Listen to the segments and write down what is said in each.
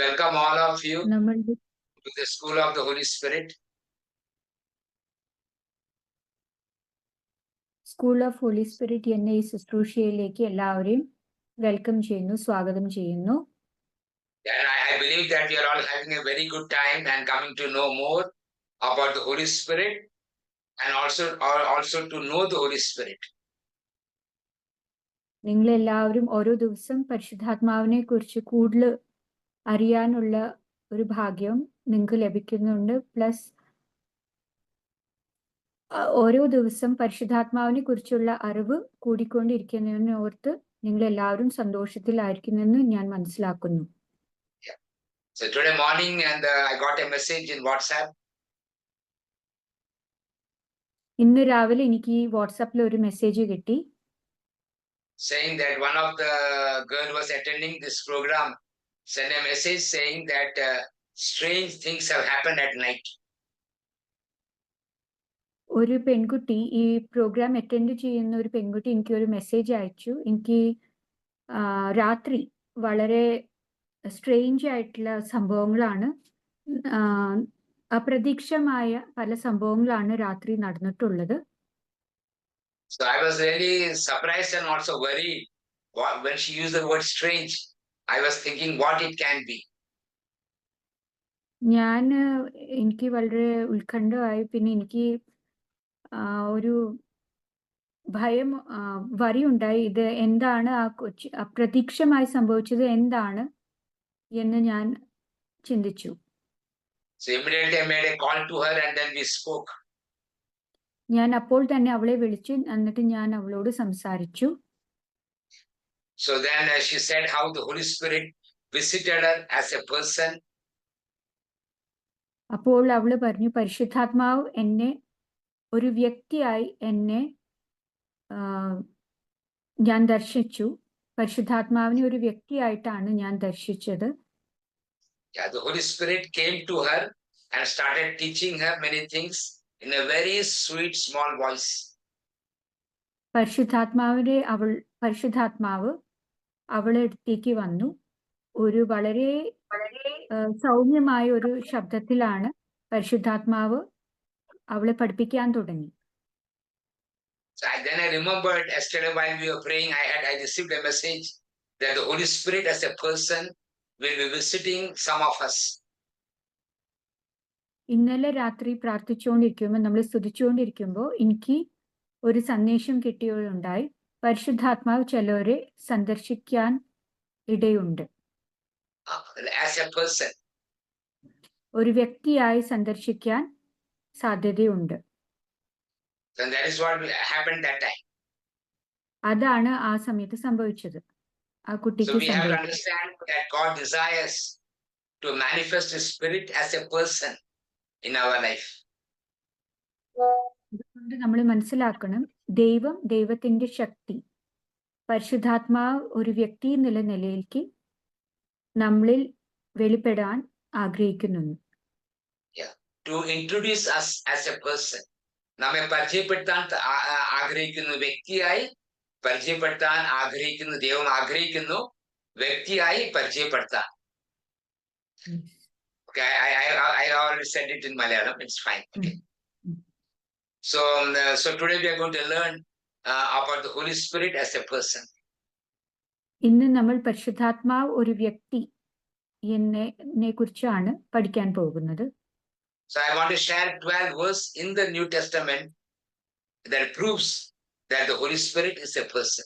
welcome all of you നമ്മളുടെ to the School of the Holy Spirit. School of Holy Spirit എന്ന ഈ ശുശ്രൂഷയിലേക്ക് എല്ലാവരെയും വെൽക്കം ചെയ്യുന്നു, സ്വാഗതം ചെയ്യുന്നു. And I believe that you are all having a very good time and coming to know more about the Holy Spirit and also to know the Holy Spirit. നിങ്ങൾ എല്ലാവരും ഓരോ ദിവസം പരിശുദ്ധാത്മാവിനെ കുറിച്ച് കൂടുതൽ അറിയാനുള്ള ഒരു ഭാഗ്യം നിങ്ങൾക്ക് ലഭിക്കുന്നുണ്ട്. പ്ലസ് ഓരോ ദിവസം പരിശുദ്ധാത്മാവിനെ കുറിച്ചുള്ള അറിവ് കൂടിക്കൊണ്ടിരിക്കുന്നതിനെ ഓർത്ത് നിങ്ങൾ എല്ലാവരും സന്തോഷത്തിലായിരിക്കുമെന്ന് ഞാൻ മനസ്സിലാക്കുന്നു. So today morning and I got a message in WhatsApp. ഇന്ന് രാവിലെ എനിക്ക് ഈ വാട്സാപ്പിൽ ഒരു മെസ്സേജ് കിട്ടി, saying that one of the girl was attending this program sent a message saying that strange things have happened at night. ഒരു പെൺകുട്ടി, ഈ പ്രോഗ്രാം അറ്റൻഡ് ചെയ്യുന്ന ഒരു പെൺകുട്ടി എനിക്ക് ഒരു മെസ്സേജ് അയച്ചു. എനിക്ക് രാത്രി വളരെ സ്ട്രേഞ്ച് ആയിട്ടുള്ള സംഭവങ്ങളാണ്, അപ്രതീക്ഷിതമായ പല സംഭവങ്ങളാണ് രാത്രി നടന്നിട്ടുള്ളത്. So I was really surprised and also worried when she used the word strange. I was thinking what it can be. എനിക്ക് വളരെ ഉത്കണ്ഠമായി. പിന്നെ എനിക്ക് ഒരു ഭയം, വരിയുണ്ടായി. ഇത് എന്താണ്, ആ കൊച്ചി അപ്രതീക്ഷിതമായി സംഭവിച്ചത് എന്താണ് എന്ന് ഞാൻ ചിന്തിച്ചു. So immediately I made a call to her and then we spoke. ഞാൻ അപ്പോൾ തന്നെ അവളെ വിളിച്ചു, എന്നിട്ട് ഞാൻ അവളോട് സംസാരിച്ചു. So then she said how the Holy Spirit visited her as a person. അപ്പോൾ അവള് പറഞ്ഞു, പരിശുദ്ധാത്മാവ് എന്നെ ഒരു വ്യക്തിയായി എന്നെ ഞാൻ ദർശിച്ചു. പരിശുദ്ധാത്മാവിനെ ഒരു വ്യക്തിയായിട്ടാണ് ഞാൻ ദർശിച്ചത്. Yeah, the Holy Spirit came to her and started teaching her many things in a very sweet small voice. പരിശുദ്ധാത്മാവ് അവളെ അടുത്തേക്ക് വന്നു. ഒരു വളരെ സൗമ്യമായ ഒരു ശബ്ദത്തിലാണ് പരിശുദ്ധാത്മാവ് അവളെ പഠിപ്പിക്കാൻ തുടങ്ങി. So then I remembered yesterday while we were praying, I received a message that the Holy Spirit as a person will be visiting some of us. ഇന്നലെ രാത്രി പ്രാർത്ഥിച്ചുകൊണ്ടിരിക്കുമ്പോൾ, നമ്മൾ സ്തുതിച്ചുകൊണ്ടിരിക്കുമ്പോൾ എനിക്ക് ഒരു സന്ദേശം കിട്ടിയുണ്ടായി, പരിശുദ്ധാത്മാവ് ചിലരെ സന്ദർശിക്കാൻ ഇടയുണ്ട്. As a person. ഒരു വ്യക്തിയായി സന്ദർശിക്കാൻ സാധ്യതയുണ്ട്. And that is what happened that time. അതാണ് ആ സമയത്ത് സംഭവിച്ചത്. ആ കുട്ടിക്ക് So we have to understand that God desires to manifest His Spirit as a person in our life. അതുകൊണ്ട് നമ്മൾ മനസ്സിലാക്കണം, ദൈവത്തിന്റെ ശക്തി, പരിശുദ്ധാത്മാവ് ഒരു വ്യക്തി എന്നുള്ള നിലയിലേക്ക് നമ്മളിൽ വെളിപ്പെടാൻ ആഗ്രഹിക്കുന്നു. To introduce us as a person. നമ്മെ പരിചയപ്പെടുത്താൻ ആഗ്രഹിക്കുന്ന വ്യക്തിയായി പരിചയപ്പെടുത്താൻ ആഗ്രഹിക്കുന്ന ദൈവം ആഗ്രഹിക്കുന്നു, വ്യക്തിയായി പരിചയപ്പെടുത്താൻ. Okay, I already said it in Malayalam. It's fine. Okay. So today we are going to learn about the Holy Spirit as a person. ഇന്ന് നമ്മൾ പരിശുദ്ധാത്മാവ് ഒരു വ്യക്തി എന്നെ കുറിച്ചാണ് പഠിക്കാൻ പോകുന്നത്. So I want to share 12 verses in the New Testament that proves that the Holy Spirit is a person.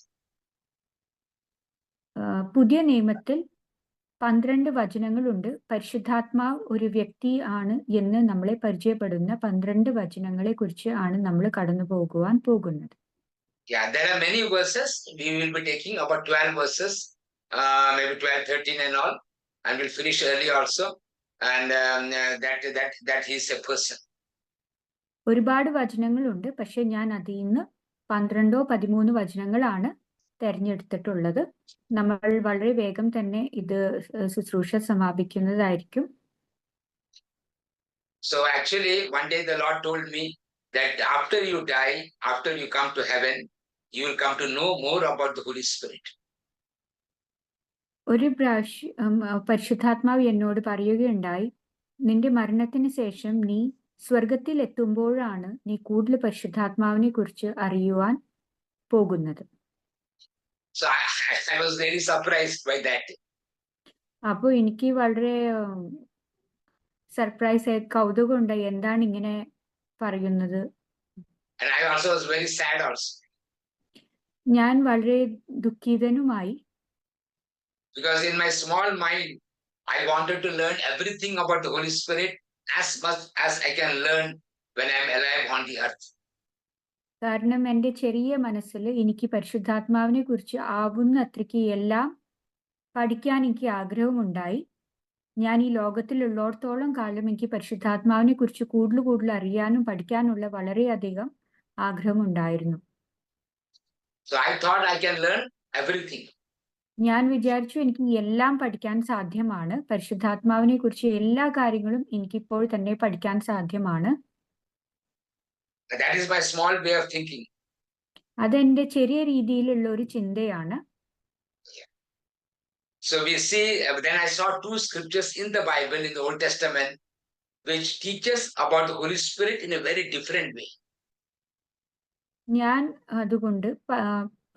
പുതിയ നിയമത്തിൽ 12 വചനങ്ങളുണ്ട്, പരിശുദ്ധാത്മാവ് ഒരു വ്യക്തി ആണ് എന്ന് നമ്മളെ പരിചയപ്പെടുന്ന 12 വചനങ്ങളെ കുറിച്ച് ആണ് നമ്മൾ കടന്നു പോകുന്നത്. Yeah, there are many verses. We will be taking about 12 verses, maybe 12, 13 and all, and we'll finish early also. And that he is a person. ഒരുപാട് വചനങ്ങളുണ്ട്, പക്ഷെ ഞാൻ അതിൽ നിന്ന് 12-13 വചനങ്ങളാണ് തെരഞ്ഞെടുത്തിട്ടുള്ളത്. നമ്മൾ വളരെ വേഗം തന്നെ ഇത് ശുശ്രൂഷ സമാപിക്കുന്നതായിരിക്കും. So actually one day the Lord told me that after you die, after you come to heaven, you will come to know more about the Holy Spirit. ഒരു പ്രാവശ്യം പരിശുദ്ധാത്മാവ് എന്നോട് പറയുകയുണ്ടായി, നിന്റെ മരണത്തിന് ശേഷം നീ സ്വർഗത്തിൽ എത്തുമ്പോഴാണ് നീ കൂടുതൽ പരിശുദ്ധാത്മാവിനെ കുറിച്ച് അറിയുവാൻ പോകുന്നത്. So I was very surprised by that. അപ്പോൾ എനിക്ക് വളരെ സർപ്രൈസ് ആയി, കൗതുകം ഉണ്ടായി, എന്താണ് ഇങ്ങനെ പറയുന്നത്. And I also was very sad also. ഞാൻ വളരെ ദുഃഖിതനുമായി. Because in my small mind, I wanted to learn everything about the Holy Spirit as much as I can learn when I am alive on the earth. കാരണം എൻ്റെ ചെറിയ മനസ്സിൽ എനിക്ക് പരിശുദ്ധാത്മാവിനെ കുറിച്ച് ആവുന്ന അത്രയ്ക്ക് എല്ലാം പഠിക്കാൻ എനിക്ക് ആഗ്രഹമുണ്ടായി. ഞാൻ ഈ ലോകത്തിലുള്ളിടത്തോളം കാലം എനിക്ക് പരിശുദ്ധാത്മാവിനെ കുറിച്ച് കൂടുതൽ അറിയാനും പഠിക്കാനുള്ള വളരെയധികം ആഗ്രഹമുണ്ടായിരുന്നു. So I thought I can learn everything. ഞാൻ വിചാരിച്ചു എനിക്ക് എല്ലാം പഠിക്കാൻ സാധ്യമാണ്. പരിശുദ്ധാത്മാവിനെ കുറിച്ച് എല്ലാ കാര്യങ്ങളും എനിക്കിപ്പോൾ തന്നെ പഠിക്കാൻ സാധ്യമാണ്. That is my small way of thinking. അതെന്റെ ചെറിയ രീതിയിലുള്ള ഒരു ചിന്തയാണ്. So we see, then I saw two scriptures in the Bible, in the Old Testament, which teaches about the Holy Spirit in a very different way. ഞാൻ അതുകൊണ്ട്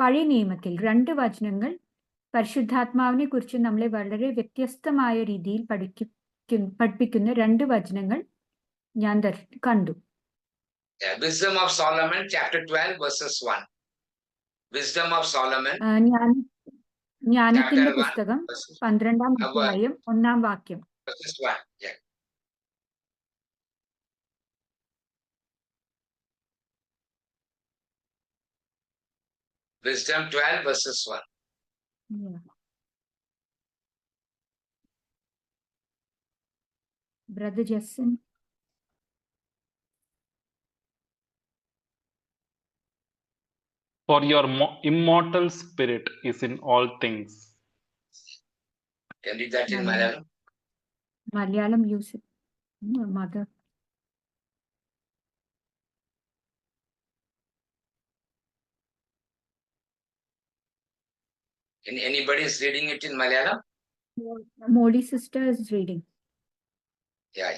പഴയ നിയമത്തിൽ 2 വചനങ്ങൾ പരിശുദ്ധാത്മാവിനെ കുറിച്ച് നമ്മളെ വളരെ വ്യത്യസ്തമായ രീതിയിൽ പഠിപ്പിക്കുന്ന 2 വചനങ്ങൾ ഞാൻ കണ്ടു. Wisdom of Solomon, chapter 12, verses 1. Wisdom of Solomon. ജ്ഞാനത്തിന്റെ പുസ്തകം 12-ാം അധ്യായം 1-ാം വാക്യം. Verses 1. Yeah. Wisdom 12, verses 1. Yeah. Brother Justin. For your immortal spirit is in all things. Can you read that in Malayalam? Malayalam use it. Mother. Anybody is reading it in Malayalam? Molly sister is reading. Yeah.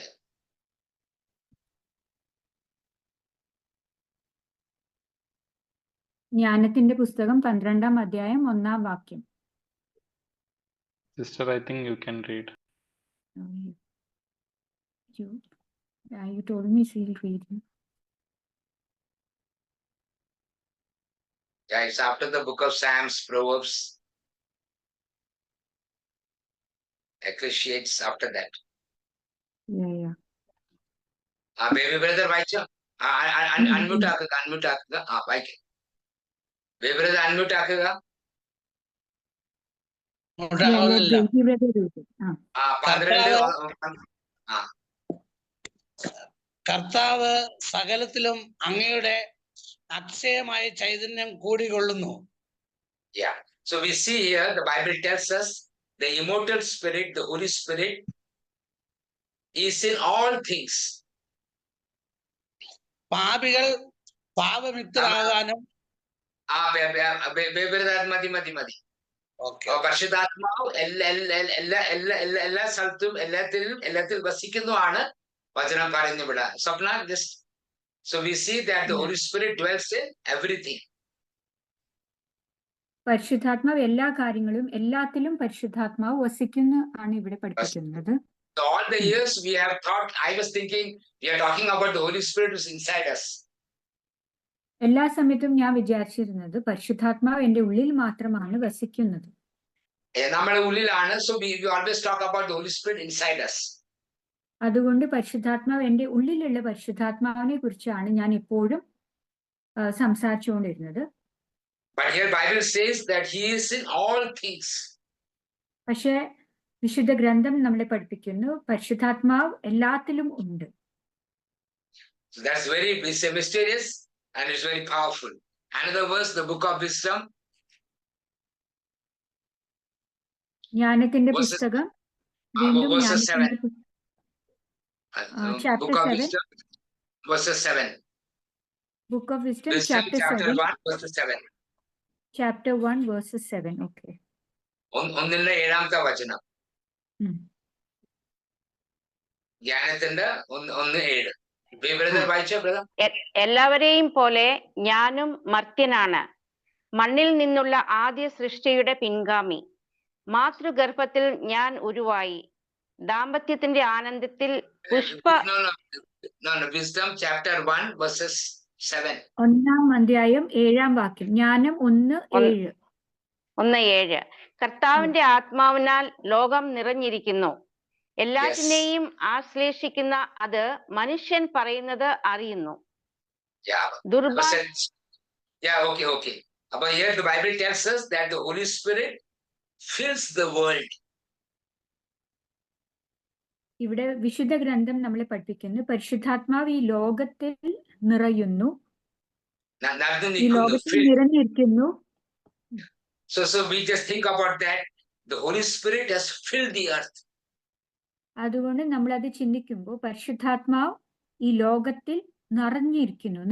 ജ്ഞാനത്തിന്റെ പുസ്തകം 12-ാം അധ്യായം 1-ാം വാക്യം. Sister, I think you can read. You told me she'll read. Yeah, it's after the book of Psalms, Proverbs, Ecclesiastes, after that. Yeah. Baby brother, വായിച്ചോ? Unmute ആക്കുക. വായിക്കാം. Baby brother, unmute ആക്കുക. കർത്താവ് സകലത്തിലും അങ്ങയുടെ അക്ഷയമായ ചൈതന്യം കൂടികൊള്ളുന്നു. Yeah. So we see here the Bible tells us the immortal spirit, the Holy Spirit, is in all things. പാപികൾ പാപമുക്തരാകാനും മതി. പരിശുദ്ധാത്മാവ് എല്ലാ സ്ഥലത്തും എല്ലാത്തിൽ വസിക്കുന്നുമാണ് വചനം പറയുന്നു ഇവിടെ. സ്വപ്ന, just so we see that the Holy Spirit dwells in everything. പരിശുദ്ധാത്മാവ് എല്ലാ കാര്യങ്ങളും എല്ലാത്തിലും പരിശുദ്ധാത്മാവ് വസിക്കുന്നു ആണ് ഇവിടെ പഠിപ്പിക്കുന്നത്. So all the years we have thought, I was thinking we are talking about the Holy Spirit who's inside us. എല്ലാ സമയത്തും ഞാൻ വിചാരിച്ചിരുന്നത് പരിശുദ്ധാത്മാവ് എന്റെ ഉള്ളിൽ മാത്രമാണ് വസിക്കുന്നത്. നമ്മുടെ ഉള്ളിലാണ്. So we always talk about the Holy Spirit inside us. അതുകൊണ്ട് പരിശുദ്ധാത്മാവ് എന്റെ ഉള്ളിലുള്ള പരിശുദ്ധാത്മാവിനെ കുറിച്ചാണ് ഞാൻ എപ്പോഴും സംസാരിച്ചുകൊണ്ടിരുന്നത്. But here Bible says that he is in all things. പക്ഷേ വിശുദ്ധ ഗ്രന്ഥം നമ്മളെ പഠിപ്പിക്കുന്നു പരിശുദ്ധാത്മാവ് എല്ലാത്തിലും ഉണ്ട്. So that's very mysterious and it's very powerful. Another verse, the book of wisdom. ജ്ഞാനത്തിന്റെ പുസ്തകം വീണ്ടും book of wisdom, verses 7. Book of wisdom, chapter 1, verses 7. Chapter 1, verses 7. Okay. ഒന്നിന്റെ 7ാമത്തെ വചനം. ഉം. ജ്ഞാനത്തിന്റെ 1:7. ബ്രദർ വായിച്ചോ ബ്രദർ. എല്ലാവരെയും പോലെ ഞാനും മർത്യനാണ്, മണ്ണിൽ നിന്നുള്ള ആദ്യ സൃഷ്ടിയുടെ പിൻഗാമി. മാതൃഗർഭത്തിൽ ഞാൻ ഉരുവായി, ദാമ്പത്യത്തിന്റെ ആനന്ദത്തിൽ No, Wisdom chapter 1 verses 7. 1-ാം അധ്യായം 7-ാം വാക്യം. ജ്ഞാനം 1:7. 1:7. കർത്താവിന്റെ ആത്മാവിനാൽ ലോകം നിറഞ്ഞിരിക്കുന്നു. എല്ലാറ്റിനെയും ആശ്ലേഷിക്കുന്ന അത് മനുഷ്യൻ പറയുന്നത് അറിയുന്നു. Okay. But here the Bible tells us that the Holy Spirit fills the world. ഇവിടെ വിശുദ്ധ ഗ്രന്ഥം നമ്മളെ പഠിപ്പിക്കുന്നു, പരിശുദ്ധാത്മാവ് ഈ ലോകത്തിൽ നിറയുന്നു, ഈ ലോകത്തിൽ നിറഞ്ഞിരിക്കുന്നു. So we just think about that. The Holy Spirit has filled the earth. അതുകൊണ്ട് നമ്മൾ അത് ചിന്തിക്കുമ്പോൾ പരിശുദ്ധാത്മാവ് ഈ ലോകത്തിൽ നിറഞ്ഞിരിക്കുന്നു.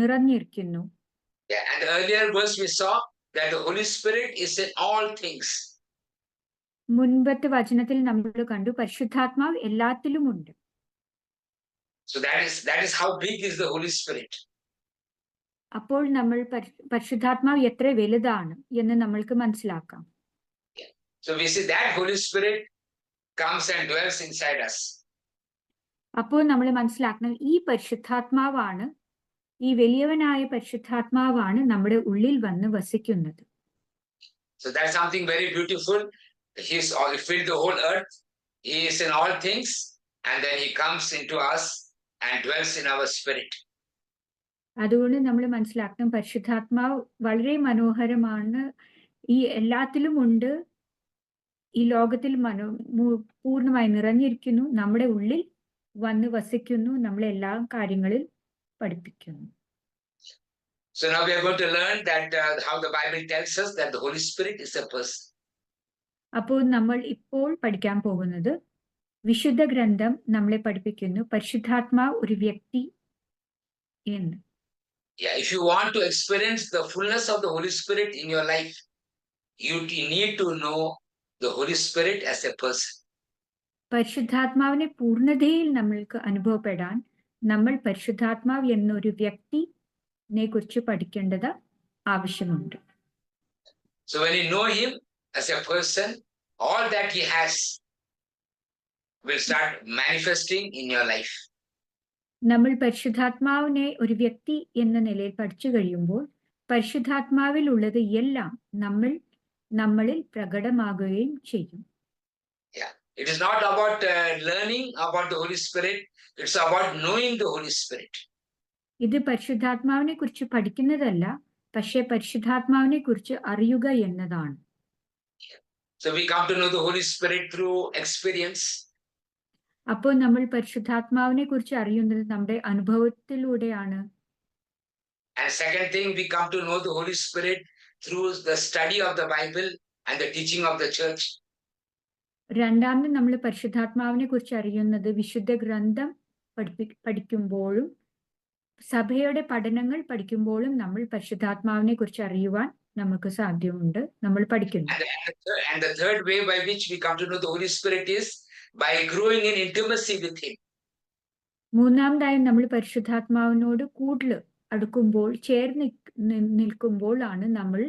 And the earlier verse we saw that the Holy Spirit is in all things. മുൻപത്തെ വചനത്തിൽ നമ്മൾ കണ്ടു പരിശുദ്ധാത്മാവ് എല്ലാത്തിലുമുണ്ട്. So that is how big is the Holy Spirit. അപ്പോൾ നമ്മൾ പരിശുദ്ധാത്മാവ് എത്ര വലുതാണ് എന്ന് നമ്മൾക്ക് മനസ്സിലാക്കാം. So we see that Holy Spirit comes and dwells inside us. അപ്പോൾ നമ്മൾ മനസ്സിലാക്കണം, ഈ പരിശുദ്ധാത്മാവാണ്, ഈ വലിയവനായ പരിശുദ്ധാത്മാവാണ് നമ്മുടെ ഉള്ളിൽ വന്ന് വസിക്കുന്നത്. So that's something very beautiful. He filled the whole earth. He is in all things, and then he comes into us and dwells in our spirit. അതുകൊണ്ട് നമ്മൾ മനസ്സിലാക്കണം, പരിശുദ്ധാത്മാവ് വളരെ മനോഹരമാണ്, ഈ എല്ലാത്തിലും ഉണ്ട്, ഈ ലോകത്തിൽ പൂർണ്ണമായി നിറഞ്ഞിരിക്കുന്നു, നമ്മുടെ ഉള്ളിൽ വന്ന് വസിക്കുന്നു, നമ്മളെ എല്ലാ കാര്യങ്ങളിൽ പഠിപ്പിക്കുന്നു. So now we are going to learn that how the Bible tells us that the Holy Spirit is a person. അപ്പോൾ നമ്മൾ ഇപ്പോൾ പഠിക്കാൻ പോകുന്നത്, വിശുദ്ധ ഗ്രന്ഥം നമ്മളെ പഠിപ്പിക്കുന്നു പരിശുദ്ധാത്മാവ് ഒരു വ്യക്തി എന്ന്. Yeah, if you want to experience the fullness of the Holy Spirit in your life, you need to know the Holy Spirit as a person. പരിശുദ്ധാത്മാവിനെ പൂർണ്ണതയിൽ നമ്മൾക്ക് അനുഭവപ്പെടാൻ നമ്മൾ പരിശുദ്ധാത്മാവ് എന്നൊരു വ്യക്തിനെ കുറിച്ച് പഠിക്കേണ്ടത് ആവശ്യമുണ്ട്. So when you know him as a person, all that he has will start manifesting in your life. നമ്മൾ പരിശുദ്ധാത്മാവിനെ ഒരു വ്യക്തി എന്ന നിലയിൽ പഠിച്ചു കഴിയുമ്പോൾ പരിശുദ്ധാത്മാവിൽ ഉള്ളത് എല്ലാം നമ്മളിൽ പ്രകടമാകുകയും ചെയ്യും. Yeah, it is not about learning about the Holy Spirit, it's about knowing the Holy Spirit. ഇത് പരിശുദ്ധാത്മാവിനെ കുറിച്ച് പഠിക്കുന്നതല്ല, പക്ഷേ പരിശുദ്ധാത്മാവിനെ കുറിച്ച് അറിയുക എന്നതാണ്. So we come to know the Holy Spirit through experience. അപ്പോൾ നമ്മൾ പരിശുദ്ധാത്മാവിനെ കുറിച്ച് അറിയുന്നത് നമ്മുടെ അനുഭവത്തിലൂടെയാണ്. And second thing, we come to know the Holy Spirit through the study of the Bible and the teaching of the church. രണ്ടാമത് നമ്മൾ പരിശുദ്ധാത്മാവിനെ കുറിച്ച് അറിയുന്നത് വിശുദ്ധ ഗ്രന്ഥം പഠിക്കുമ്പോഴും സഭയുടെ പഠനങ്ങൾ പഠിക്കുമ്പോഴും നമ്മൾ പരിശുദ്ധാത്മാവിനെ കുറിച്ച് അറിയുവാൻ നമുക്ക് സാധ്യമുണ്ട്, നമ്മൾ പഠിക്കുന്നു. And the third way by which we come to know the Holy Spirit is by growing in intimacy with him. മൂന്നാമതായി നമ്മൾ പരിശുദ്ധാത്മാവിനോട് കൂടുതൽ അടുക്കുമ്പോൾ, ചേർന്ന് നിൽക്കുമ്പോഴാണ് നമ്മൾ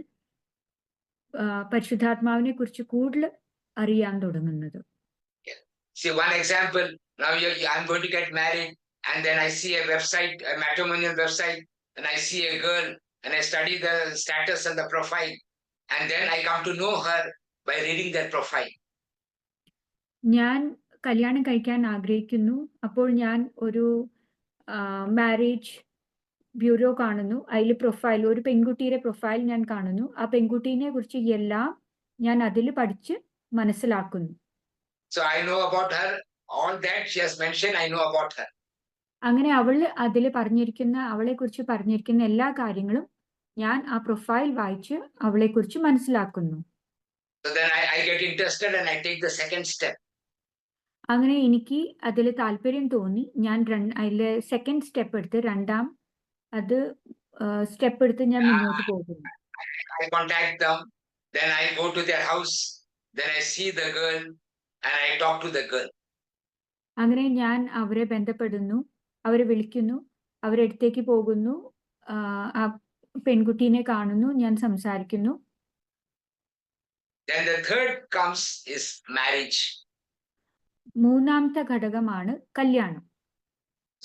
പരിശുദ്ധാത്മാവിനെ കുറിച്ച് കൂടുതൽ അറിയാൻ തുടങ്ങുന്നത്. See one example, now I'm going to get married and then I see a website, a matrimonial website, and I see a girl and I study the status and the profile, and then I come to know her by reading that profile. ഞാൻ കല്യാണം കഴിക്കാൻ ആഗ്രഹിക്കുന്നു, അപ്പോൾ ഞാൻ ഒരു marriage bureau കാണുന്നു, അതിൽ profile, ഒരു പെൺകുട്ടിയുടെ പ്രൊഫൈൽ ഞാൻ കാണുന്നു, ആ പെൺകുട്ടീനെ കുറിച്ച് എല്ലാം ഞാൻ അതിൽ പഠിച്ച് മനസ്സിലാക്കുന്നു. So I know about her, all that she has mentioned, I know about her. അങ്ങനെ അതിൽ പറഞ്ഞിരിക്കുന്ന, അവളെ കുറിച്ച് പറഞ്ഞിരിക്കുന്ന എല്ലാ കാര്യങ്ങളും ഞാൻ ആ പ്രൊഫൈൽ വായിച്ച് അവളെ കുറിച്ച് മനസ്സിലാക്കുന്നു. So then I get interested and I take the second step. അങ്ങനെ എനിക്ക് അതിൽ താല്പര്യം തോന്നി, ഞാൻ അതിലെ സെക്കൻഡ് സ്റ്റെപ്പ് എടുത്ത് സ്റ്റെപ്പ് എടുത്ത് ഞാൻ മുന്നോട്ട് പോകുന്നു. I contact them, then I go to their house, then I see the girl and I talk to the girl. അങ്ങനെ ഞാൻ അവരെ ബന്ധപ്പെടുന്നു, അവരെ വിളിക്കുന്നു, അവരുടെ അടുത്തേക്ക് പോകുന്നു, ആ പെൺകുട്ടീനെ കാണുന്നു, ഞാൻ സംസാരിക്കുന്നു. Then the third comes is marriage. മൂന്നാമത്തെ ഘടകമാണ് കല്യാണം.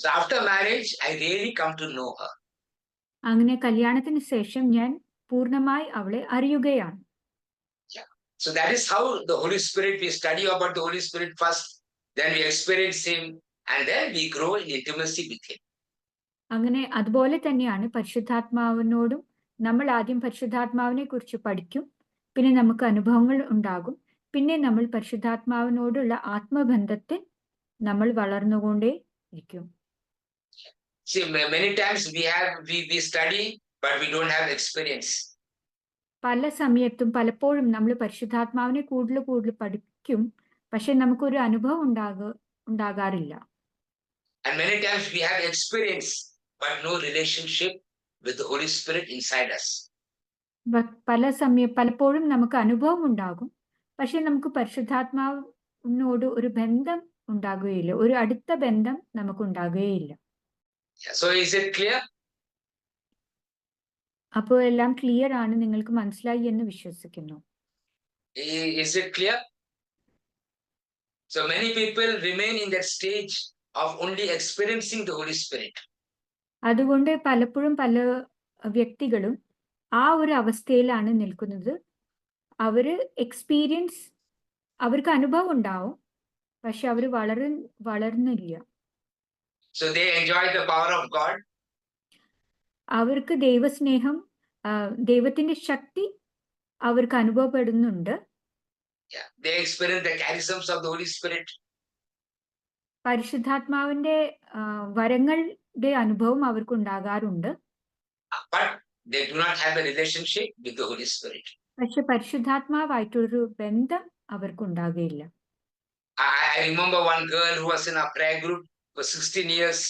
So after marriage, I really come to know her. അങ്ങനെ കല്യാണത്തിന് ശേഷം ഞാൻ പൂർണ്ണമായി അവളെ അറിയുകയാണ്. So that is how the Holy Spirit, we study about the Holy Spirit first, then we experience Him, and then we grow in intimacy with Him. അങ്ങനെ അതുപോലെ തന്നെയാണ് പരിശുദ്ധാത്മാവിനോടും നമ്മൾ ആദ്യം പരിശുദ്ധാത്മാവിനെ കുറിച്ച് പഠിക്കും, പിന്നെ നമുക്ക് അനുഭവങ്ങൾ ഉണ്ടാകും, പിന്നെ നമ്മൾ പരിശുദ്ധാത്മാവിനോടുള്ള ആത്മബന്ധത്തിൽ നമ്മൾ വളർന്നുകൊണ്ടേ ഇരിക്കും. See, many times we study, but we don't have experience. പല സമയത്തും പലപ്പോഴും നമ്മൾ പരിശുദ്ധാത്മാവിനെ കൂടുതൽ പഠിക്കും, പക്ഷെ നമുക്കൊരു അനുഭവം ഉണ്ടാകാറില്ല. And many times we have experience, but no relationship with the Holy Spirit inside us. പലപ്പോഴും നമുക്ക് അനുഭവം ഉണ്ടാകും, പക്ഷെ നമുക്ക് പരിശുദ്ധാത്മാവിനോട് ഒരു ബന്ധം ഉണ്ടാകുകയില്ല, ഒരു അടുത്ത ബന്ധം നമുക്ക് ഉണ്ടാകുകയില്ല. So is it clear? അപ്പോൾ എല്ലാം ക്ലിയർ ആണ്, നിങ്ങൾക്ക് മനസ്സിലായി എന്ന് വിശ്വസിക്കുന്നു. Is it clear? So many people remain in that stage of only experiencing the Holy Spirit. അതുകൊണ്ട് പലപ്പോഴും പല വ്യക്തികളും ആ ഒരു അവസ്ഥയിലാണ് നിൽക്കുന്നത്. അവർക്ക് അനുഭവം ഉണ്ടാവും, പക്ഷെ അവർ വളർന്നില്ല. So they enjoy the power of God. അവർക്ക് ദൈവസ്നേഹം, ദൈവത്തിന്റെ ശക്തി അവർക്ക് അനുഭവപ്പെടുന്നുണ്ട്. Yeah, they experience the charisms of the Holy Spirit. പരിശുദ്ധാത്മാവിന്റെ വരങ്ങളുടെ അനുഭവം അവർക്ക് ഉണ്ടാകാറുണ്ട്. But they do not have a relationship with the Holy Spirit. പക്ഷെ പരിശുദ്ധാത്മാവായിട്ടൊരു ബന്ധം അവർക്ക് ഉണ്ടാകുകയില്ല. I remember one girl who was in a prayer group for 16 years.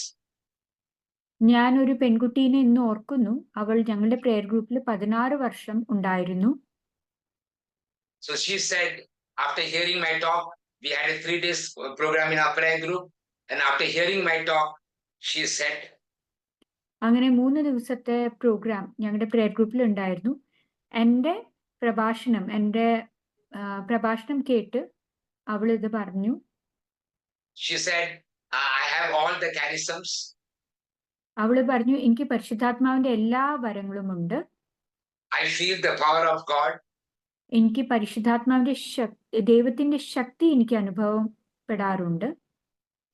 ഞാൻ ഒരു പെൺകുട്ടീനെ ഇന്ന് ഓർക്കുന്നു. അവൾ ഞങ്ങളുടെ പ്രെയർ ഗ്രൂപ്പിൽ 16 വർഷം ഉണ്ടായിരുന്നു. So she said, after hearing my talk, we had a 3 days program in our prayer group, and after hearing my talk, she said, അങ്ങനെ 3 ദിവസത്തെ പ്രോഗ്രാം ഞങ്ങളുടെ പ്രെയർ ഗ്രൂപ്പിൽ ഉണ്ടായിരുന്നു. എൻ്റെ പ്രഭാഷണം കേട്ട് അവൾ ഇത് പറഞ്ഞു. She said, I have all the charisms. അവള് പറഞ്ഞു, എനിക്ക് പരിശുദ്ധാത്മാവിന്റെ എല്ലാ വരങ്ങളും ഉണ്ട്. I feel the power of God. എനിക്ക് പരിശുദ്ധാത്മാവിന്റെ ദൈവത്തിന്റെ ശക്തി എനിക്ക് അനുഭവപ്പെടാറുണ്ട്.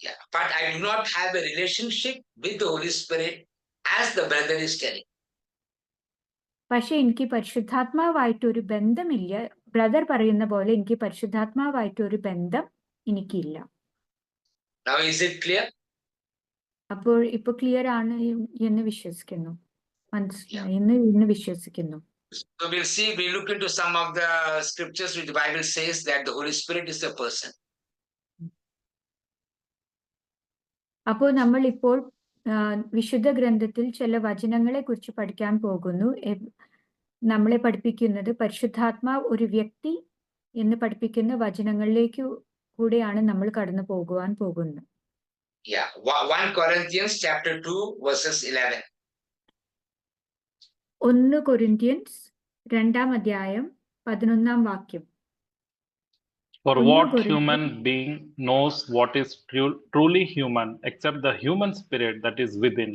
Yeah, but I do not have a relationship with the Holy Spirit as the brother is telling. പക്ഷെ എനിക്ക് പരിശുദ്ധാത്മാവായിട്ടൊരു ബന്ധമില്ല. ബ്രദർ പറയുന്ന പോലെ എനിക്ക് പരിശുദ്ധാത്മാവായിട്ടൊരു ബന്ധം എനിക്കില്ല. Now is it clear? അപ്പോൾ ഇപ്പൊ ക്ലിയർ ആണ് എന്ന് വിശ്വസിക്കുന്നു, മനസ്സിലായി എന്ന് വിശ്വസിക്കുന്നു. So we'll look into some of the scriptures which the Bible says that the Holy Spirit is a person. അപ്പോൾ നമ്മൾ ഇപ്പോൾ വിശുദ്ധ ഗ്രന്ഥത്തിൽ ചില വചനങ്ങളെ കുറിച്ച് പഠിക്കാൻ പോകുന്നു. നമ്മളെ പഠിപ്പിക്കുന്നത് പരിശുദ്ധാത്മാവ് ഒരു വ്യക്തി എന്ന് പഠിപ്പിക്കുന്ന വചനങ്ങളിലേക്ക് കൂടെയാണ് നമ്മൾ കടന്നു പോകുവാൻ പോകുന്നത്. Yeah, 1 Corinthians chapter 2 verses 11. 1 Corinthians 2-ാം അധ്യായം 11-ാം വാക്യം. For what human being knows what is truly human except the human spirit that is within?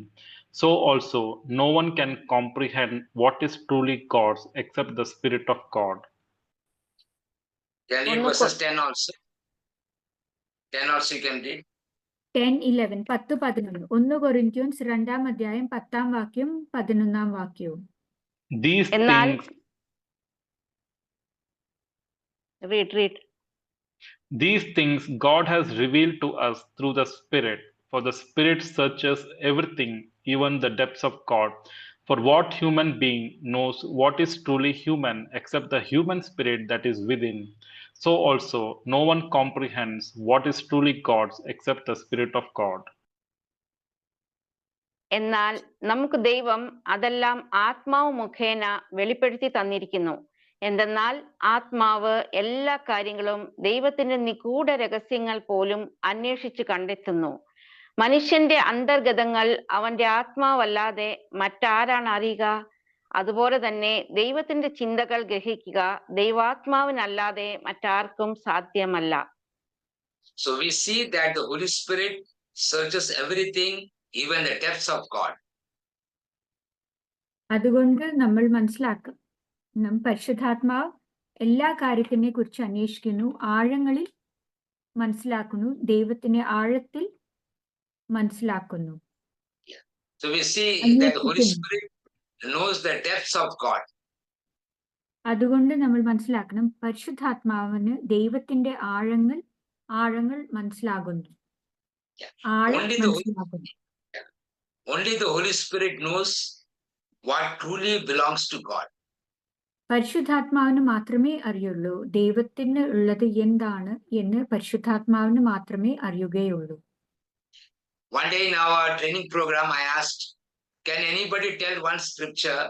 So also no one can comprehend what is truly God's except the Spirit of God. Can you read verses 10 also? 10 also you can read. 10-11 10-11 1 Corinthians 2-ാം അധ്യായം 10-ാം വാക്യം 11-ാം വാക്യവും. These things God has revealed to us through the Spirit, for the Spirit searches everything, even the depths of God. For what human being knows what is truly human except the human spirit that is within? So also no one comprehends what is truly God's except the Spirit of God. എന്നാൽ നമുക്ക് ദൈവം അതെല്ലാം ആത്മാവ് മുഖേന വെളിപ്പെടുത്തി തന്നിരിക്കുന്നു. എന്തെന്നാൽ ആത്മാവ് എല്ലാ കാര്യങ്ങളും ദൈവത്തിന്റെ നിഗൂഢ രഹസ്യങ്ങൾ പോലും അന്വേഷിച്ചു കണ്ടെത്തുന്നു. മനുഷ്യന്റെ അന്തർഗതങ്ങൾ അവന്റെ ആത്മാവല്ലാതെ മറ്റാരാണ് അറിയുക? അതുപോലെ തന്നെ ദൈവത്തിന്റെ ചിന്തകൾ ഗ്രഹിക്കുക ദൈവാത്മാവിനല്ലാതെ മറ്റാർക്കും സാധ്യമല്ല. So we see that the Holy Spirit searches everything, even the depths of God. അതുകൊണ്ട് നമ്മൾ മനസ്സിലാക്കും പരിശുദ്ധാത്മാവ് എല്ലാ കാര്യത്തിനെ കുറിച്ച് അന്വേഷിക്കുന്നു, ആഴങ്ങളിൽ മനസ്സിലാക്കുന്നു, ദൈവത്തിനെ ആഴത്തിൽ മനസ്സിലാക്കുന്നു. So we see that the Holy Spirit knows the depths of God. അതുകൊണ്ട് നമ്മൾ മനസ്സിലാക്കണം പരിശുദ്ധാത്മാവിന് ദൈവത്തിന്റെ ആഴങ്ങൾ മനസ്സിലാകുന്നു. Only the Holy Spirit knows what truly belongs to God. പരിശുദ്ധാത്മാവിന് മാത്രമേ അറിയുള്ളൂ ദൈവത്തിന് ഉള്ളത് എന്താണ് എന്ന് പരിശുദ്ധാത്മാവിന് മാത്രമേ അറിയുകയുള്ളൂ. One day in our training program, I asked, can anybody tell one scripture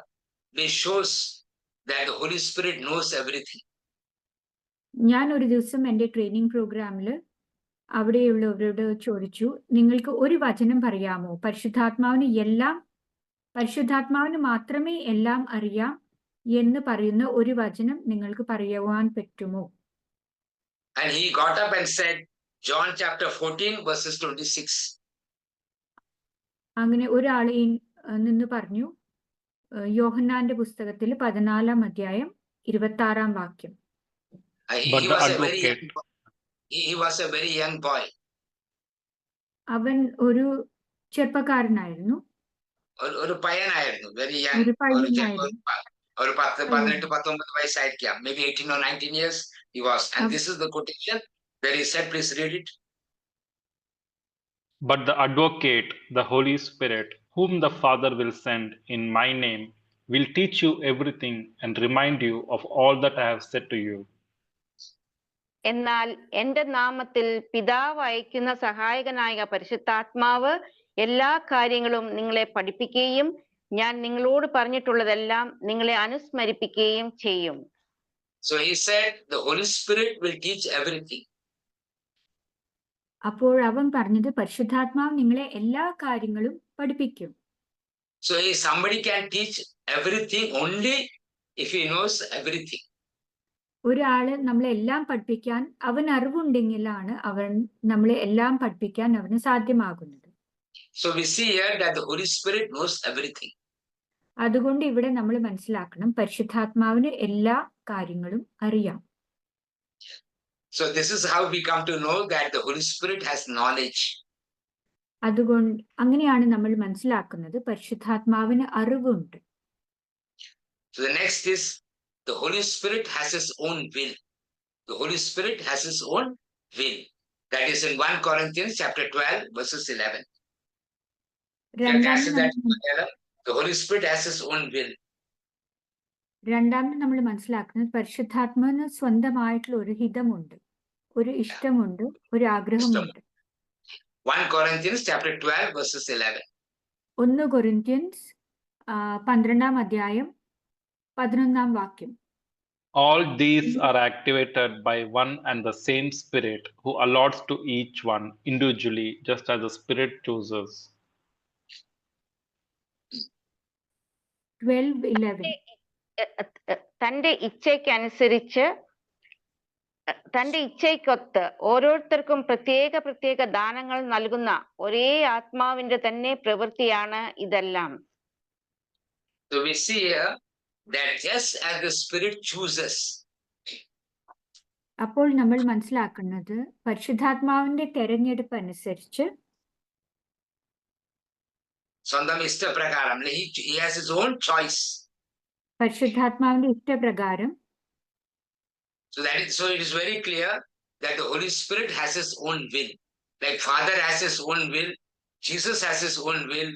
which shows that the Holy Spirit knows everything? ഞാൻ ഒരു ദിവസം എൻ്റെ ട്രെയിനിങ് പ്രോഗ്രാമിൽ അവിടെയുള്ളവരോട് ചോദിച്ചു, നിങ്ങൾക്ക് ഒരു വചനം പറയാമോ പരിശുദ്ധാത്മാവിന് മാത്രമേ എല്ലാം അറിയാം എന്ന് പറയുന്ന ഒരു വചനം നിങ്ങൾക്ക് പറയുവാൻ പറ്റുമോ? And he got up and said, John chapter 14 verses 26. അങ്ങനെ ഒരാൾ നിന്ന് പറഞ്ഞു, യോഹന്നാന്റെ പുസ്തകത്തിൽ 14-ാം അധ്യായം 26-ാം വാക്യം. He was a very young boy. അവൻ ഒരു ചെറുപ്പക്കാരനായിരുന്നു, ഒരു പയ്യനായിരുന്നു, very young. ഒരു പയ്യനായിരുന്നു. ഒരു 18-19 വയസ്സായിരിക്കാം, maybe 18 or 19 years he was. And this is the quotation where he said, please read it. But the advocate, the Holy Spirit, whom the Father will send in my name, will teach you everything and remind you of all that I have said to you. എന്നാൽ എന്റെ നാമത്തിൽ പിതാവ് അയക്കുന്ന സഹായകനായ പരിശുദ്ധാത്മാവ് എല്ലാ കാര്യങ്ങളും നിങ്ങളെ പഠിപ്പിക്കുകയും ഞാൻ നിങ്ങളോട് പറഞ്ഞിട്ടുള്ളതെല്ലാം നിങ്ങളെ അനുസ്മരിപ്പിക്കുകയും ചെയ്യും. So he said the Holy Spirit will teach everything. അപ്പോൾ അവൻ പറഞ്ഞത് പരിശുദ്ധാത്മാവ് നിങ്ങളെ എല്ലാ കാര്യങ്ങളും പഠിപ്പിക്കും. So somebody can teach everything only if he knows everything. ഒരാള് നമ്മളെ എല്ലാം പഠിപ്പിക്കാൻ അവൻ അറിവുണ്ടെങ്കിലാണ് നമ്മളെ എല്ലാം പഠിപ്പിക്കാൻ അവന് സാധ്യമാകുന്നത്. So we see here that the Holy Spirit knows everything. അതുകൊണ്ട് ഇവിടെ നമ്മൾ മനസ്സിലാക്കണം പരിശുദ്ധാത്മാവിന് എല്ലാ കാര്യങ്ങളും അറിയാം. So this is how we come to know that the Holy Spirit has knowledge. അതുകൊണ്ട് അങ്ങനെയാണ് നമ്മൾ മനസ്സിലാക്കുന്നത് പരിശുദ്ധാത്മാവിന് അറിവുണ്ട്. So the next is the Holy Spirit has his own will. The Holy Spirit has his own will. That is in 1 Corinthians chapter 12 verses 11. The Holy Spirit has his own will. രണ്ടാമത് നമ്മൾ മനസ്സിലാക്കുന്നത് പരിശുദ്ധാത്മാവിന് സ്വന്തമായിട്ടുള്ള ഒരു ഹിതമുണ്ട്, ഒരു ഇഷ്ടമുണ്ട്, ഒരു ആഗ്രഹമുണ്ട്. 1 Corinthians chapter 12 verses 11. 1 കൊരിന്ത്യൻസ് 12-ാം അധ്യായം 11-ാം വാക്യം. All these are activated by one and the same Spirit who allots to each one individually just as the Spirit chooses. 12:11. തന്റെ ഇച്ഛയ്ക്കൊത്ത് ഓരോരുത്തർക്കും പ്രത്യേക ദാനങ്ങൾ നൽകുന്ന ഒരേ ആത്മാവിന്റെ തന്നെ പ്രവൃത്തിയാണ് ഇതെല്ലാം. So we see here that just as the Spirit chooses. അപ്പോൾ നമ്മൾ മനസ്സിലാക്കുന്നത് പരിശുദ്ധാത്മാവിന്റെ തെരഞ്ഞെടുപ്പ് അനുസരിച്ച് സ്വന്തം ഇഷ്ടപ്രകാരം, he has his own choice. പരിശുദ്ധാത്മാവിന്റെ ഇഷ്ടപ്രകാരം. So it is very clear that the Holy Spirit has his own will. Like Father has his own will, Jesus has his own will,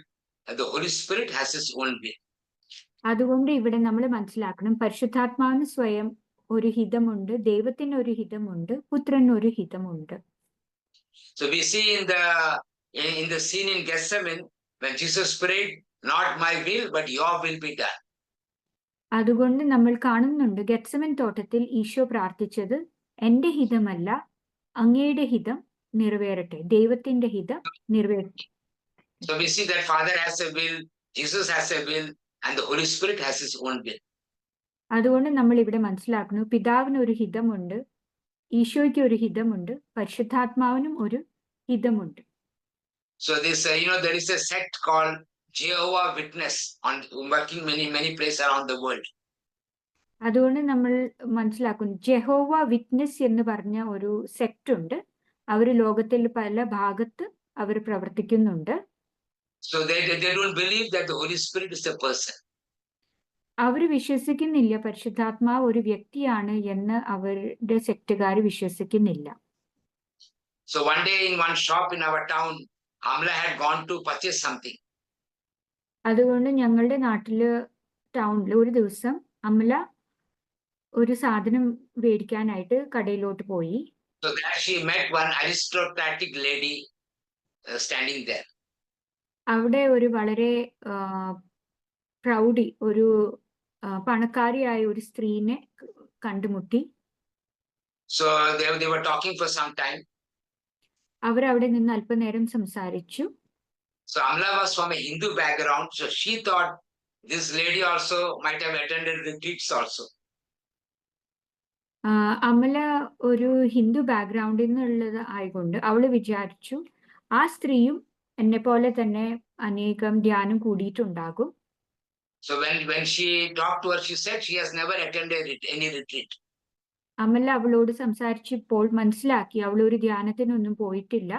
and the Holy Spirit has his own will. അതുകൊണ്ട് ഇവിടെ നമ്മൾ മനസ്സിലാക്കണം പരിശുദ്ധാത്മാവിന് സ്വയം ഒരു ഹിതമുണ്ട്, ദൈവത്തിന് ഒരു ഹിതമുണ്ട്, പുത്രന് ഒരു ഹിതമുണ്ട്. So we see in the scene in Gethsemane when Jesus prayed, not my will but your will be done. അതുകൊണ്ട് നമ്മൾ കാണുന്നുണ്ട് ഗെത്സമൻ തോട്ടത്തിൽ ഈശോ പ്രാർത്ഥിച്ചത് എന്റെ ഹിതമല്ല അങ്ങയുടെ ഹിതം നിറവേറട്ടെ, ദൈവത്തിന്റെ ഹിതം നിറവേറട്ടെ. So we see that Father has a will, Jesus has a will, and the Holy Spirit has his own will. അതുകൊണ്ട് നമ്മൾ ഇവിടെ മനസ്സിലാക്കുന്നു പിതാവിന് ഒരു ഹിതമുണ്ട്, ഈശോയ്ക്ക് ഒരു ഹിതമുണ്ട്, പരിശുദ്ധാത്മാവിനും ഒരു ഹിതമുണ്ട്. So this, there is a sect called Jehovah Witness on working many places around the world. അതുകൊണ്ട് നമ്മൾ മനസ്സിലാക്കുന്നു ജെഹോവ വിറ്റ്നസ് എന്ന് പറഞ്ഞ ഒരു സെക്ട് ഉണ്ട്. അവർ ലോകത്തിൽ പല ഭാഗത്ത് അവർ പ്രവർത്തിക്കുന്നുണ്ട്. So they don't believe that the Holy Spirit is a person. അവർ വിശ്വസിക്കുന്നില്ല പരിശുദ്ധാത്മാവ് ഒരു വ്യക്തിയാണ് എന്ന് അവരുടെ സെക്ടുകാർ വിശ്വസിക്കുന്നില്ല. So one day in one shop in our town, Amla had gone to purchase something. അതുകൊണ്ട് ഞങ്ങളുടെ നാട്ടില് ടൗണിൽ ഒരു ദിവസം അമല ഒരു സാധനം മേടിക്കാനായിട്ട് കടയിലോട്ട് പോയി. So there she met one aristocratic lady standing there. അവിടെ ഒരു വളരെ പ്രൗഢി, ഒരു പണക്കാരിയായ ഒരു സ്ത്രീനെ കണ്ടുമുട്ടി. So they were talking for some time. അവരവിടെ നിന്ന് അല്പനേരം സംസാരിച്ചു. So Amla was from a Hindu background, so she thought this lady also might have attended retreats also. Amala ഒരു ഹിന്ദു ബാക്ക്ഗ്രൗണ്ടിൽ നിന്നുള്ളത് ആയതുകൊണ്ട് അവള് വിചാരിച്ചു ആ സ്ത്രീയും എന്നെ പോലെ തന്നെ അനേകം ധ്യാനം കൂടിയിട്ടുണ്ടാകും. So when she talked to her, she said she has never attended any retreat. Amala അവളോട് സംസാരിച്ചപ്പോൾ മനസ്സിലാക്കി അവൾ ഒരു ധ്യാനത്തിനൊന്നും പോയിട്ടില്ല,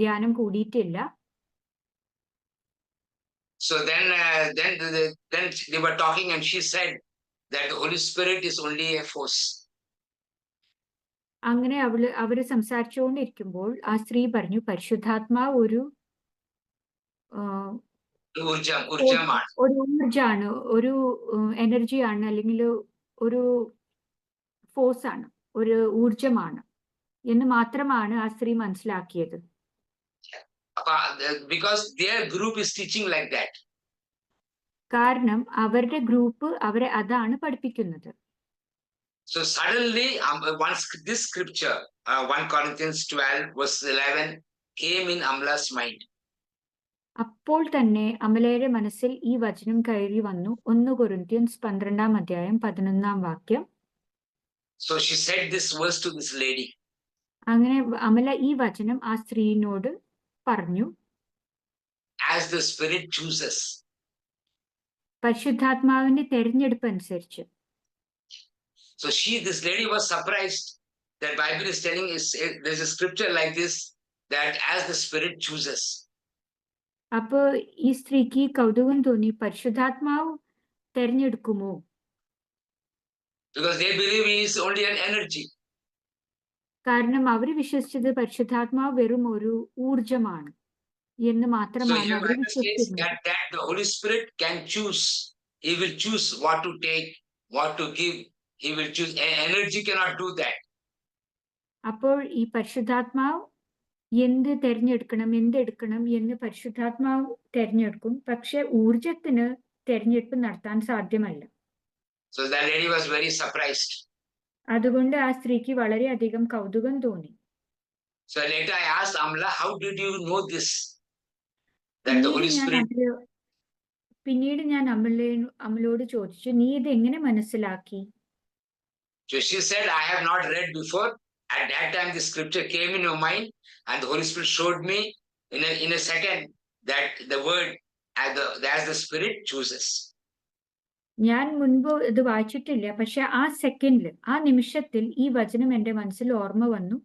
ധ്യാനം കൂടിയിട്ടില്ല. So then they were talking and she said that the Holy Spirit is only a force. അങ്ങനെ അവര് സംസാരിച്ചുകൊണ്ടിരിക്കുമ്പോൾ ആ സ്ത്രീ പറഞ്ഞു പരിശുദ്ധാത്മാവ് ഒരു ഊർജാണ്, ഒരു എനർജിയാണ്, അല്ലെങ്കിൽ ഒരു ഫോഴ്സ് ആണ്, ഒരു ഊർജമാണ് എന്ന് മാത്രമാണ് ആ സ്ത്രീ മനസ്സിലാക്കിയത്. Because their group is teaching like that. കാരണം അവരുടെ ഗ്രൂപ്പ് അവരെ അതാണ് പഠിപ്പിക്കുന്നത്. So suddenly once this scripture 1 Corinthians 12 verse 11 came in Amla's mind. അപ്പോൾ തന്നെ അമലയുടെ മനസ്സിൽ ഈ വചനം കയറി വന്നു. 1 കൊരിന്ത്യൻസ് 12 അധ്യായം 11 വാക്യം. So she said this verse to this lady. അങ്ങനെ അമല ഈ വചനം ആ സ്ത്രീയോട് പറഞ്ഞു. As the Spirit chooses. പരിശുദ്ധാത്മാവിന്റെ തെരഞ്ഞെടുപ്പ് അനുസരിച്ച്. So this lady was surprised that Bible is telling us there's a scripture like this, that as the Spirit chooses. അപ്പൊ ഈ സ്ത്രീക്ക് കൗതുകം തോന്നി, പരിശുദ്ധാത്മാവ് തെരഞ്ഞെടുക്കുമോ? Because they believe he is only an energy. കാരണം അവർ വിശ്വസിച്ചത് പരിശുദ്ധാത്മാവ് വെറും ഒരു ഊർജമാണ് എന്ന് മാത്രമാണ് അവർ വിശ്വസിക്കുന്നത്. That the Holy Spirit can choose. He will choose what to take, what to give. He will choose. Energy cannot do that. അപ്പോൾ ഈ പരിശുദ്ധാത്മാവ് എന്ത് തെരഞ്ഞെടുക്കണം, എന്തെടുക്കണം എന്ന് പരിശുദ്ധാത്മാവ് തെരഞ്ഞെടുക്കും. പക്ഷെ ഊർജത്തിന് തെരഞ്ഞെടുപ്പ് നടത്താൻ സാധ്യമല്ല. So that lady was very surprised. അതുകൊണ്ട് ആ സ്ത്രീക്ക് വളരെയധികം കൗതുകം തോന്നി. So later I asked Amla, how did you know this? That the Holy Spirit. പിന്നീട് ഞാൻ അമലോട് ചോദിച്ചു, നീ ഇത് എങ്ങനെ മനസ്സിലാക്കി? So she said, I have not read before. At that time, the scripture came in your mind, and the Holy Spirit showed me in a second that the word as the Spirit chooses. ഞാൻ മുൻപ് ഇത് വായിച്ചിട്ടില്ല, പക്ഷെ ആ സെക്കൻഡിൽ, ആ നിമിഷത്തിൽ ഈ വചനം എൻ്റെ മനസ്സിൽ ഓർമ്മ വന്നു.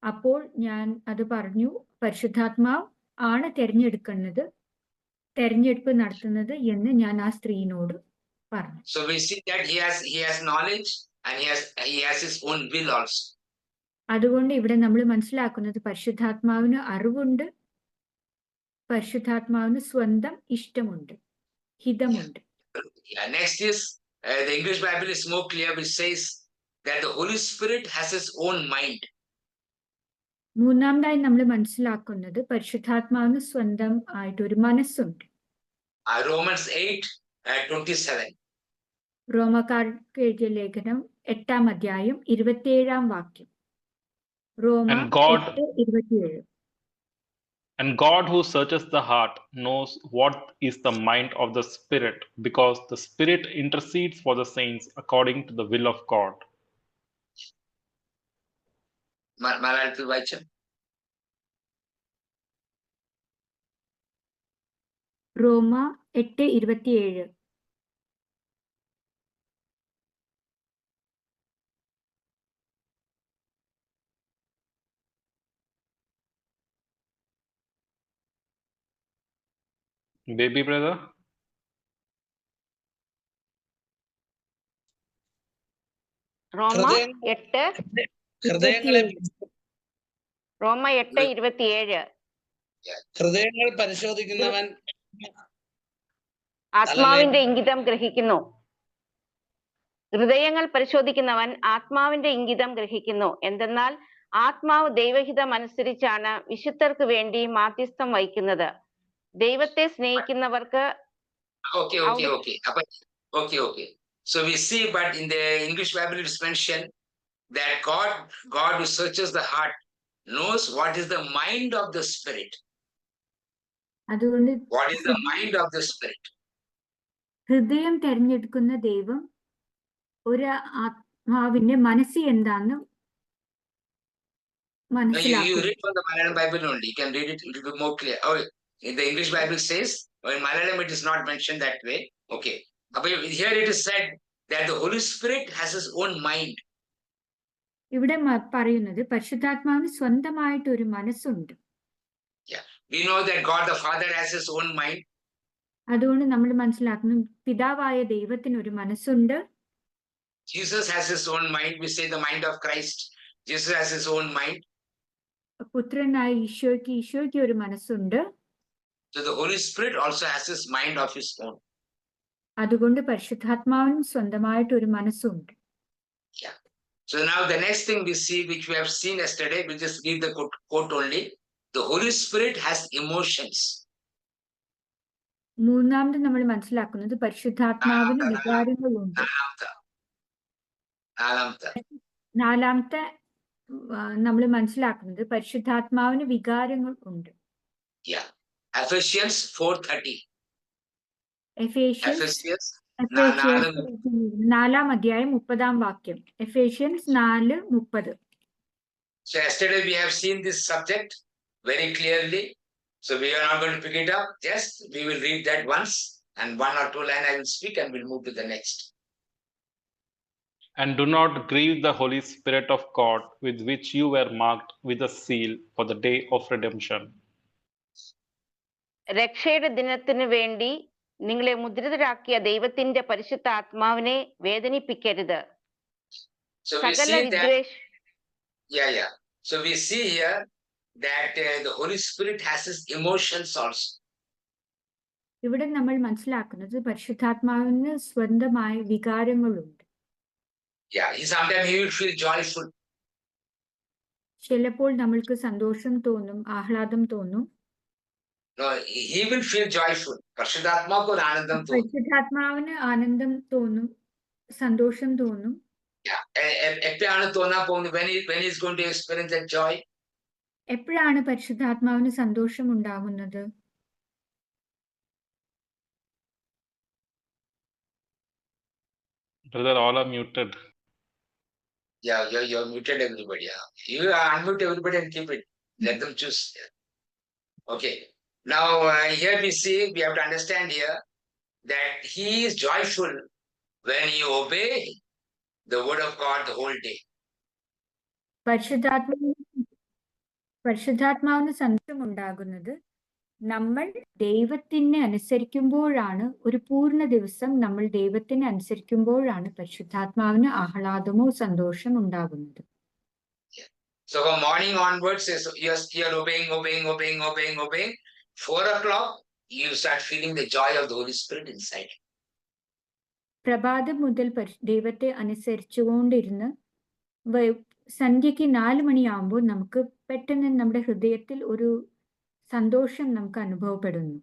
അപ്പോൾ ഞാൻ അത് പറഞ്ഞു, പരിശുദ്ധാത്മാവ് ആണ് തെരഞ്ഞെടുപ്പ് നടത്തുന്നത് എന്ന് ഞാൻ ആ സ്ത്രീയോട് പറഞ്ഞു. So we see that he has knowledge and he has his own will also. അതുകൊണ്ട് ഇവിടെ നമ്മൾ മനസ്സിലാക്കുന്നത് പരിശുദ്ധാത്മാവിന് അറിവുണ്ട്, പരിശുദ്ധാത്മാവിന് സ്വന്തം ഇഷ്ടമുണ്ട്, ഹിതമുണ്ട്. Next is the English Bible is more clear, which says that the Holy Spirit has his own mind. മൂന്നാമതായി നമ്മൾ മനസ്സിലാക്കുന്നത് പരിശുദ്ധാത്മാവിന് സ്വന്തം ആയിട്ടൊരു മനസ്സുണ്ട്. Romans 8:27. റോമക്കാർക്ക് എഴുതിയ ലേഖനം 8-ാം അധ്യായം 27-ാം വാക്യം. റോമ And God 8:27. And God who searches the heart knows what is the mind of the Spirit, because the Spirit intercedes for the saints according to the will of God. മലയാളത്തിൽ വായിച്ചു. റോമ 8:27. Baby brother? റോമ ഹൃദയം- 8 ഹൃദയങ്ങളെ റോമ 8:27. ഹൃദയങ്ങൾ പരിശോധിക്കുന്നവൻ ആത്മാവിന്റെ ഇംഗിതം ഗ്രഹിക്കുന്നു. ഹൃദയങ്ങൾ പരിശോധിക്കുന്നവൻ ആത്മാവിന്റെ ഇംഗിതം ഗ്രഹിക്കുന്നു. എന്തെന്നാൽ ആത്മാവ് ദൈവഹിതം അനുസരിച്ചാണ് വിശുദ്ധർക്ക് വേണ്ടി മാധ്യസ്ഥം വഹിക്കുന്നത്. ദൈവത്തെ സ്നേഹിക്കുന്നവർക്ക് Okay. So we see, but in the English Bible it is mentioned that God who searches the heart knows what is the mind of the Spirit. അതുകൊണ്ട് What is the mind of the Spirit? ഹൃദയം തെരഞ്ഞെടുക്കുന്ന ദൈവം ഒരു ആത്മാവിന്റെ മനസ്സ് എന്താന്ന് No, you മനസ്സിലാക്കും. read from the Malayalam Bible only. You can read it a little bit more clear. Oh, in the English Bible says, or in Malayalam it is not mentioned that way. Okay. But here it is said that the Holy Spirit has his own mind. ഇവിടെ പറയുന്നത് പരിശുദ്ധാത്മാവിന് സ്വന്തമായിട്ട് ഒരു മനസ്സുണ്ട്. We know that God the Father has his own mind. അതുകൊണ്ട് നമ്മൾ മനസ്സിലാക്കുന്നു പിതാവായ ദൈവത്തിന് ഒരു മനസ്സുണ്ട്. Jesus has his own mind. We say the mind of Christ. Jesus has his own mind. പുത്രനായ ഈശോയ്ക്ക് ഒരു മനസ്സുണ്ട്. So the Holy Spirit also has his mind of his own. അതുകൊണ്ട് പരിശുദ്ധാത്മാവിനും സ്വന്തമായിട്ട് ഒരു മനസ്സുണ്ട്. So now the next thing we see, which we have seen yesterday, we just read the quote only. The Holy Spirit has emotions. മൂന്നാമത് നമ്മൾ മനസ്സിലാക്കുന്നത് പരിശുദ്ധാത്മാവിന് വികാരങ്ങളുണ്ട്. നാലാമത്തെ നമ്മൾ മനസ്സിലാക്കുന്നത് പരിശുദ്ധാത്മാവിന് വികാരങ്ങൾ ഉണ്ട്. Ephesians 4:30. എഫേഷ്യൻസ് 4-ാം അധ്യായം 30-ാം വാക്യം. Ephesians 4:30. So yesterday we have seen this subject very clearly. So we are not going to pick it up. Just we will read that once, and 1 or 2 lines I will speak, and we'll move to the next. And do not grieve the Holy Spirit of God, with which you were marked with a seal for the day of redemption. രക്ഷയുടെ ദിനത്തിന് വേണ്ടി നിങ്ങളെ മുദ്രിതരാക്കിയ ദൈവത്തിന്റെ പരിശുദ്ധ ആത്മാവിനെ വേദനിപ്പിക്കരുത്. So we see that. So we see here that the Holy Spirit has his emotions also. ഇവിടെ നമ്മൾ മനസ്സിലാക്കുന്നത് പരിശുദ്ധാത്മാവിന് സ്വന്തമായ വികാരങ്ങളുണ്ട്. Sometimes he will feel joyful. ചിലപ്പോൾ നമ്മൾക്ക് സന്തോഷം തോന്നും, ആഹ്ലാദം തോന്നും. No, he will feel joyful. പരിശുദ്ധാത്മാവിന് ഒരു ആനന്ദം തോന്നും. പരിശുദ്ധാത്മാവിന് ആനന്ദം തോന്നും, സന്തോഷം തോന്നും. എപ്പോഴാണ് തോന്നാൻ പോകുന്നത്? When he is going to experience that joy? എപ്പോഴാണ് പരിശുദ്ധാത്മാവിന് സന്തോഷം ഉണ്ടാകുന്നത്? Brother, all are muted. You're muted, everybody. You unmute everybody and keep it. Let them choose. Okay. Now here we see, we have to understand here that he is joyful when he obey the word of God the whole day. പരിശുദ്ധാത്മാവിന് സന്തോഷം ഉണ്ടാകുന്നത് നമ്മൾ ദൈവത്തിനെ അനുസരിക്കുമ്പോഴാണ്. ഒരു പൂർണ്ണ ദിവസം നമ്മൾ ദൈവത്തിനെ അനുസരിക്കുമ്പോഴാണ് പരിശുദ്ധാത്മാവിന് ആഹ്ലാദമോ സന്തോഷം ഉണ്ടാകുന്നത്. So from morning onwards, you're obeying. 4 o'clock, you start feeling the joy of the Holy Spirit inside. പ്രഭാതം മുതൽ ദൈവത്തെ അനുസരിച്ചുകൊണ്ടിരുന്ന് സന്ധ്യയ്ക്ക് 4 മണിയാകുമ്പോൾ നമുക്ക് പെട്ടെന്ന് നമ്മുടെ ഹൃദയത്തിൽ ഒരു സന്തോഷം നമുക്ക് അനുഭവപ്പെടുന്നു.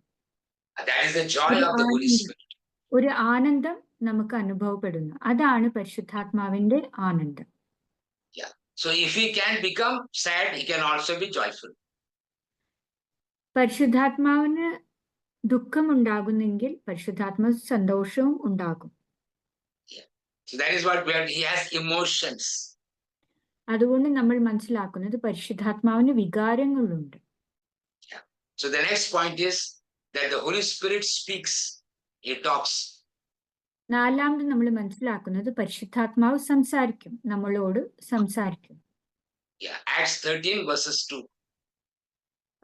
That is the joy of the Holy Spirit. ഒരു ആനന്ദം നമുക്ക് അനുഭവപ്പെടുന്നു. അതാണ് പരിശുദ്ധാത്മാവിന്റെ ആനന്ദം. So if he can become sad, he can also be joyful. പരിശുദ്ധാത്മാവിന് ദുഃഖമുണ്ടാകുന്നെങ്കിൽ പരിശുദ്ധാത്മാവ് സന്തോഷവും ഉണ്ടാകും. So that is what he has emotions. അതുകൊണ്ട് നമ്മൾ മനസ്സിലാക്കുന്നത് പരിശുദ്ധാത്മാവിന് വികാരങ്ങളുണ്ട്. So the next point is that the Holy Spirit speaks, he talks. നാലാമത് നമ്മൾ മനസ്സിലാക്കുന്നത് പരിശുദ്ധാത്മാവ് സംസാരിക്കും, നമ്മളോട് സംസാരിക്കും. Acts 13 verses 2.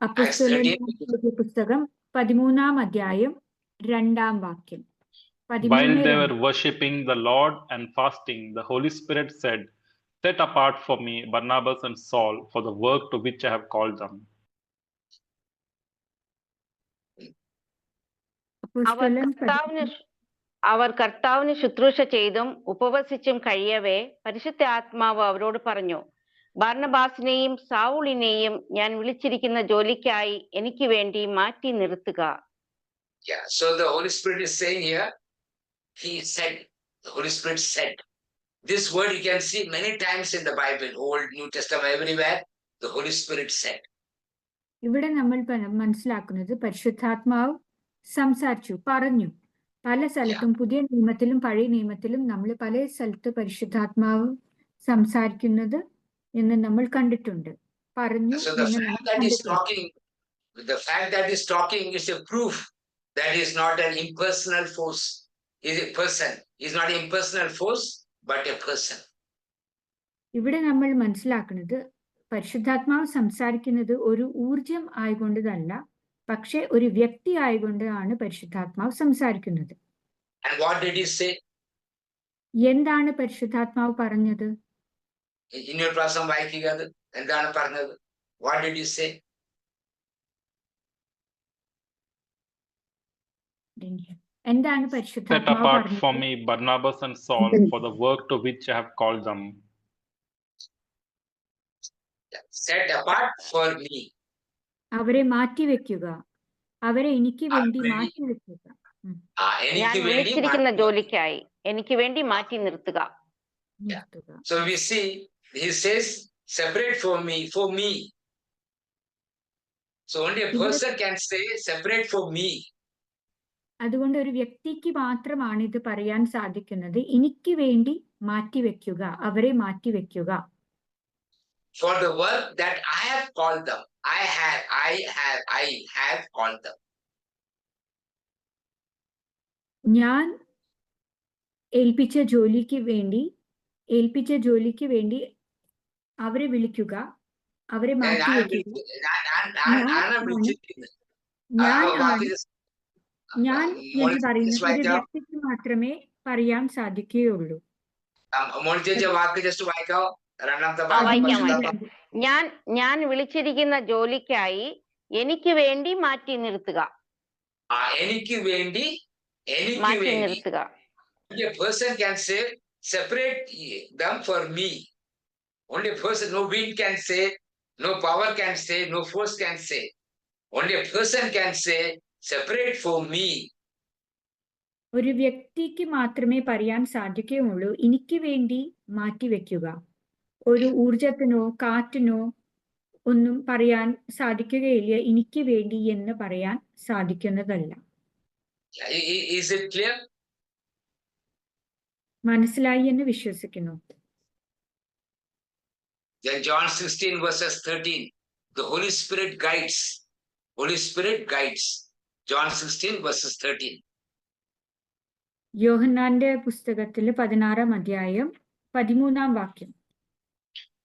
അപ്പോസ്തലന്മാരുടെ പുസ്തകം 13-ാം അധ്യായം 2-ാം വാക്യം. While they were worshipping the Lord and fasting, the Holy Spirit said, "Set apart for me Barnabas and Saul for the work to which I have called them." അവർ കർത്താവിന് ശുശ്രൂഷ ചെയ്തും ഉപവസിച്ചും കഴിയവേ പരിശുദ്ധ ആത്മാവ് അവരോട് പറഞ്ഞു, ബാർന്നബാസിനെയും സൗളിനെയും ഞാൻ വിളിച്ചിരിക്കുന്ന ജോലിക്കായി എനിക്ക് വേണ്ടി മാറ്റി നിർത്തുക. So the Holy Spirit is saying here, he said, the Holy Spirit said. This word you can see many times in the Bible, Old, New Testament, everywhere. The Holy Spirit said. ഇവിടെ നമ്മൾ മനസ്സിലാക്കുന്നത് പരിശുദ്ധാത്മാവ് സംസാരിച്ചു, പറഞ്ഞു. പല സ്ഥലത്തും പുതിയ നിയമത്തിലും പഴയ നിയമത്തിലും നമ്മൾ പല സ്ഥലത്ത് പരിശുദ്ധാത്മാവ് സംസാരിക്കുന്നത് എന്ന് നമ്മൾ കണ്ടിട്ടുണ്ട്. പറഞ്ഞു. So the fact that he's talking is a proof that he's not an impersonal force. He's a person. He's not an impersonal force, but a person. ഇവിടെ നമ്മൾ മനസ്സിലാക്കുന്നത് പരിശുദ്ധാത്മാവ് സംസാരിക്കുന്നത് ഒരു ഊർജം ആയതുകൊണ്ടല്ല, പക്ഷെ ഒരു വ്യക്തി ആയതുകൊണ്ടാണ് പരിശുദ്ധാത്മാവ് സംസാരിക്കുന്നത്. And what did he say? എന്താണ് പരിശുദ്ധാത്മാവ് പറഞ്ഞത്? In your പ്രാസം വായിക്കുക, എന്താണ് പറഞ്ഞത്? What did he say? എന്താണ് Set പരിശുദ്ധാത്മാവ് apart പറഞ്ഞത്? for me Barnabas and Saul for the work to which I have called them. Set apart for me. അവരെ മാറ്റിവെക്കുക, അവരെ എനിക്ക് വേണ്ടി മാറ്റിവെക്കുക. ഞാൻ വിളിച്ചിരിക്കുന്ന ജോലിക്കായി എനിക്ക് വേണ്ടി മാറ്റി നിർത്തുക. So we see, he says, separate for me. So only a person can say, separate for me. അതുകൊണ്ട് ഒരു വ്യക്തിക്ക് മാത്രമാണ് ഇത് പറയാൻ സാധിക്കുന്നത്, എനിക്ക് വേണ്ടി മാറ്റിവെക്കുക, അവരെ മാറ്റിവെക്കുക. For the work that I have called them, I have called them. ഞാൻ ഏൽപ്പിച്ച ജോലിക്ക് വേണ്ടി അവരെ വിളിക്കുക, അവരെ മാറ്റിവെക്കുക. ഞാൻ എന്ന് പറയുന്നത് ഒരു വ്യക്തിക്ക് മാത്രമേ പറയാൻ സാധിക്കുകയുള്ളൂ. ഞാൻ വിളിച്ചിരിക്കുന്ന ജോലിക്കായി എനിക്ക് വേണ്ടി മാറ്റി നിർത്തുക. മാറ്റി നിർത്തുക. A person can say, separate them for me. Only a person, no wind can say, no power can say, no force can say. Only a person can say, separate for me. ഒരു വ്യക്തിക്ക് മാത്രമേ പറയാൻ സാധിക്കുകയുള്ളൂ, എനിക്ക് വേണ്ടി മാറ്റിവെക്കുക. ഒരു ഊർജത്തിനോ കാറ്റിനോ ഒന്നും പറയാൻ സാധിക്കുകയില്ല, എനിക്ക് വേണ്ടി എന്ന് പറയാൻ സാധിക്കുന്നതല്ല. Is it clear? മനസ്സിലായി എന്ന് വിശ്വസിക്കുന്നു. Then John 16 verses 13, the Holy Spirit guides. Holy Spirit guides. John 16 verses 13. യോഹന്നാന്റെ പുസ്തകത്തിൽ 16-ാം അധ്യായം 13-ാം വാക്യം.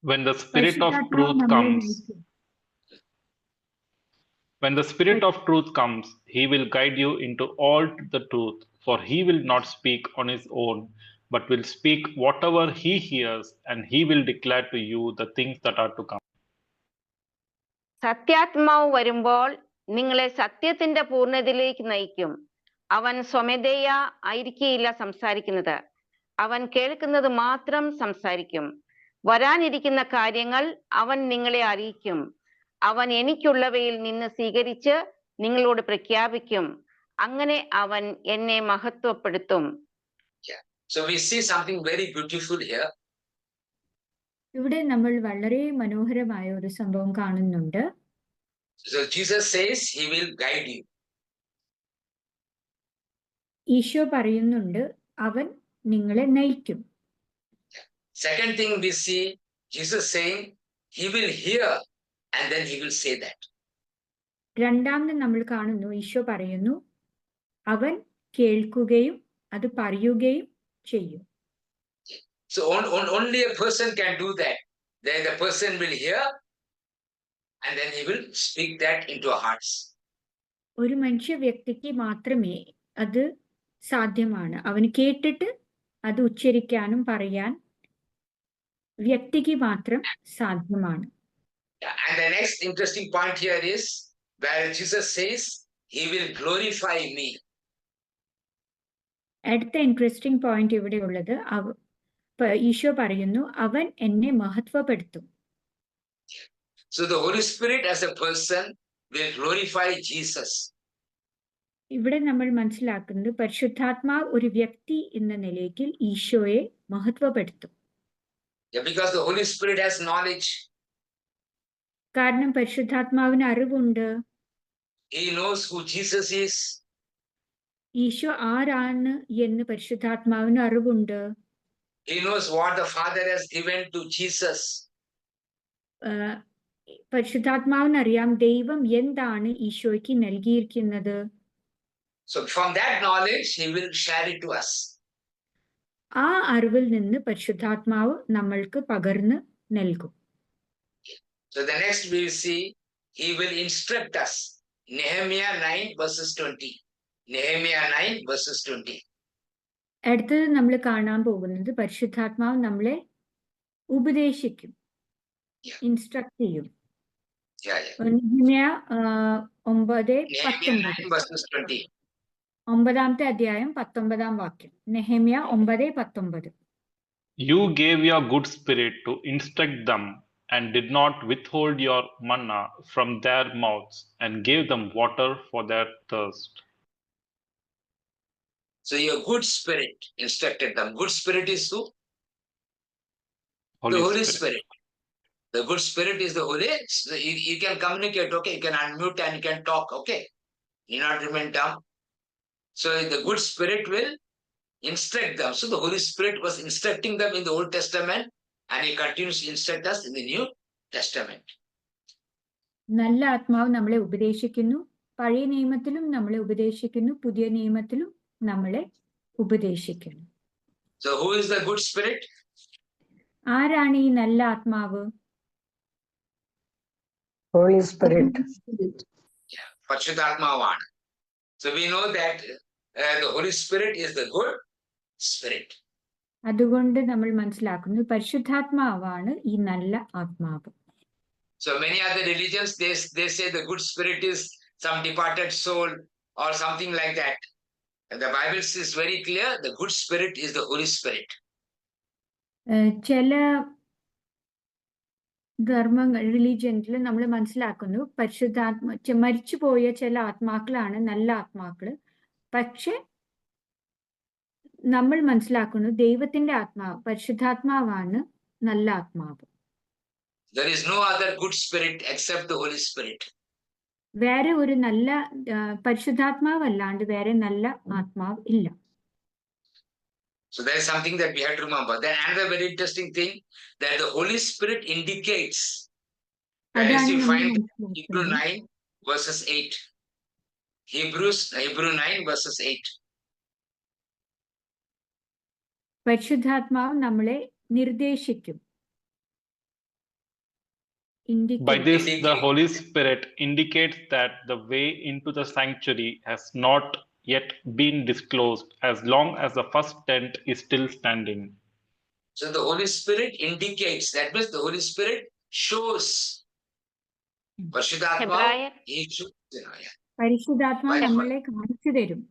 When the Spirit of truth comes, he will guide you into all the truth, for he will not speak on his own, but will speak whatever he hears, and he will declare to you the things that are to come. സത്യാത്മാവ് വരുമ്പോൾ നിങ്ങളെ സത്യത്തിന്റെ പൂർണ്ണതയിലേക്ക് നയിക്കും. അവൻ സ്വമേധയ ആയിരിക്കില്ല സംസാരിക്കുന്നത്, അവൻ കേൾക്കുന്നത് മാത്രം സംസാരിക്കും. വരാനിരിക്കുന്ന കാര്യങ്ങൾ അവൻ നിങ്ങളെ അറിയിക്കും. അവൻ എനിക്കുള്ളവയിൽ നിന്ന് സ്വീകരിച്ച് നിങ്ങളോട് പ്രഖ്യാപിക്കും. അങ്ങനെ അവൻ എന്നെ മഹത്വപ്പെടുത്തും. So we see something very beautiful here. ഇവിടെ നമ്മൾ വളരെ മനോഹരമായ ഒരു സംഭവം കാണുന്നുണ്ട്. So Jesus says he will guide you. Isho പറയുന്നുണ്ട് അവൻ നിങ്ങളെ നയിക്കും. Second thing we see Jesus saying he will hear and then he will say that. രണ്ടാമത് നമ്മൾ കാണുന്നു ഈശോ പറയുന്നു അവൻ കേൾക്കുകയും അത് പറയുകയും ചെയ്യും. So only a person can do that. Then the person will hear and then he will speak that into our hearts. ഒരു മനുഷ്യ വ്യക്തിക്ക് മാത്രമേ അത് സാധ്യമാണ്. അവന് കേട്ടിട്ട് അത് ഉച്ചരിക്കാനും പറയാൻ വ്യക്തിക്ക് മാത്രം സാധ്യമാണ്. And the next interesting point here is where Jesus says he will glorify me. അടുത്ത ഇൻട്രസ്റ്റിംഗ് പോയിന്റ് ഇവിടെ ഉള്ളത് ഈശോ പറയുന്നു അവൻ എന്നെ മഹത്വപ്പെടുത്തും. So the Holy Spirit as a person will glorify Jesus. ഇവിടെ നമ്മൾ മനസ്സിലാക്കുന്നത് പരിശുദ്ധാത്മാവ് ഒരു വ്യക്തി എന്ന നിലയ്ക്ക് ഈശോയെ മഹത്വപ്പെടുത്തും. Yeah, because the Holy Spirit has knowledge. കാരണം പരിശുദ്ധാത്മാവിന് അറിവുണ്ട്. He knows who Jesus is. Isho ആരാണ് എന്ന് പരിശുദ്ധാത്മാവിന് അറിവുണ്ട്. He knows what the Father has given to Jesus. പരിശുദ്ധാത്മാവിന് അറിയാം ദൈവം എന്താണ് ഈശോയ്ക്ക് നൽകിയിരിക്കുന്നത്. So from that knowledge he will share it to us. ആ അറിവിൽ നിന്ന് പരിശുദ്ധാത്മാവ് നമ്മൾക്ക് പകർന്ന് നൽകും. So the next we will see he will instruct us. Nehemiah 9 verses 20. Nehemiah 9 verses 20. അടുത്തത് നമ്മൾ കാണാൻ പോകുന്നത് പരിശുദ്ധാത്മാവ് നമ്മളെ ഉപദേശിക്കും, ഇൻസ്ട്രക്ട് ചെയ്യും. നെഹെമ്യ 9:19. 9-ാമത്തെ അധ്യായം 19-ാം വാക്യം. നെഹെമ്യ 9:19. You gave your good spirit to instruct them and did not withhold your manna from their mouths and gave them water for their thirst. So your good spirit instructed them. Good spirit is who? The Holy Spirit. The good spirit is the Holy. So you can communicate, okay? You can unmute and you can talk, okay? You not remain dumb. So the good spirit will instruct them. So the Holy Spirit was instructing them in the Old Testament and he continues to instruct us in the New Testament. നല്ല ആത്മാവ് നമ്മളെ ഉപദേശിക്കുന്നു. പഴയ നിയമത്തിലും നമ്മളെ ഉപദേശിക്കുന്നു, പുതിയ നിയമത്തിലും നമ്മളെ ഉപദേശിക്കുന്നു. So who is the good spirit? ആരാണ് ഈ നല്ല ആത്മാവ്? Holy Spirit. Yeah, Parishuthatmavana. So we know that the Holy Spirit is the good spirit. അതുകൊണ്ട് നമ്മൾ മനസ്സിലാക്കുന്നു പരിശുദ്ധാത്മാവാണ് ഈ നല്ല ആത്മാവ്. So many other religions they say the good spirit is some departed soul or something like that. And the Bible is very clear, the good spirit is the Holy Spirit. ചില റിലീജിയനിൽ നമ്മൾ മനസ്സിലാക്കുന്നു മരിച്ചുപോയ ചില ആത്മാക്കളാണ് നല്ല ആത്മാക്കള്. പക്ഷെ നമ്മൾ മനസ്സിലാക്കുന്നു ദൈവത്തിന്റെ ആത്മാവ് പരിശുദ്ധാത്മാവാണ് നല്ല ആത്മാവ്. There is no other good spirit except the Holy Spirit. വേറെ ഒരു നല്ല പരിശുദ്ധാത്മാവ് അല്ലാണ്ട് വേറെ നല്ല ആത്മാവ് ഇല്ല. So there is something that we have to remember. Then another very interesting thing that the Holy Spirit indicates. As you find Hebrew 9 verses 8. Hebrew 9 verses 8. പരിശുദ്ധാത്മാവ് നമ്മളെ നിർദ്ദേശിക്കും. By this, the Holy Spirit indicates that the way into the sanctuary has not yet been disclosed as long as the first tent is still standing. So the Holy Spirit indicates, that means the Holy Spirit shows. പരിശുദ്ധാത്മാവ് നമ്മളെ കാണിച്ചു തരും.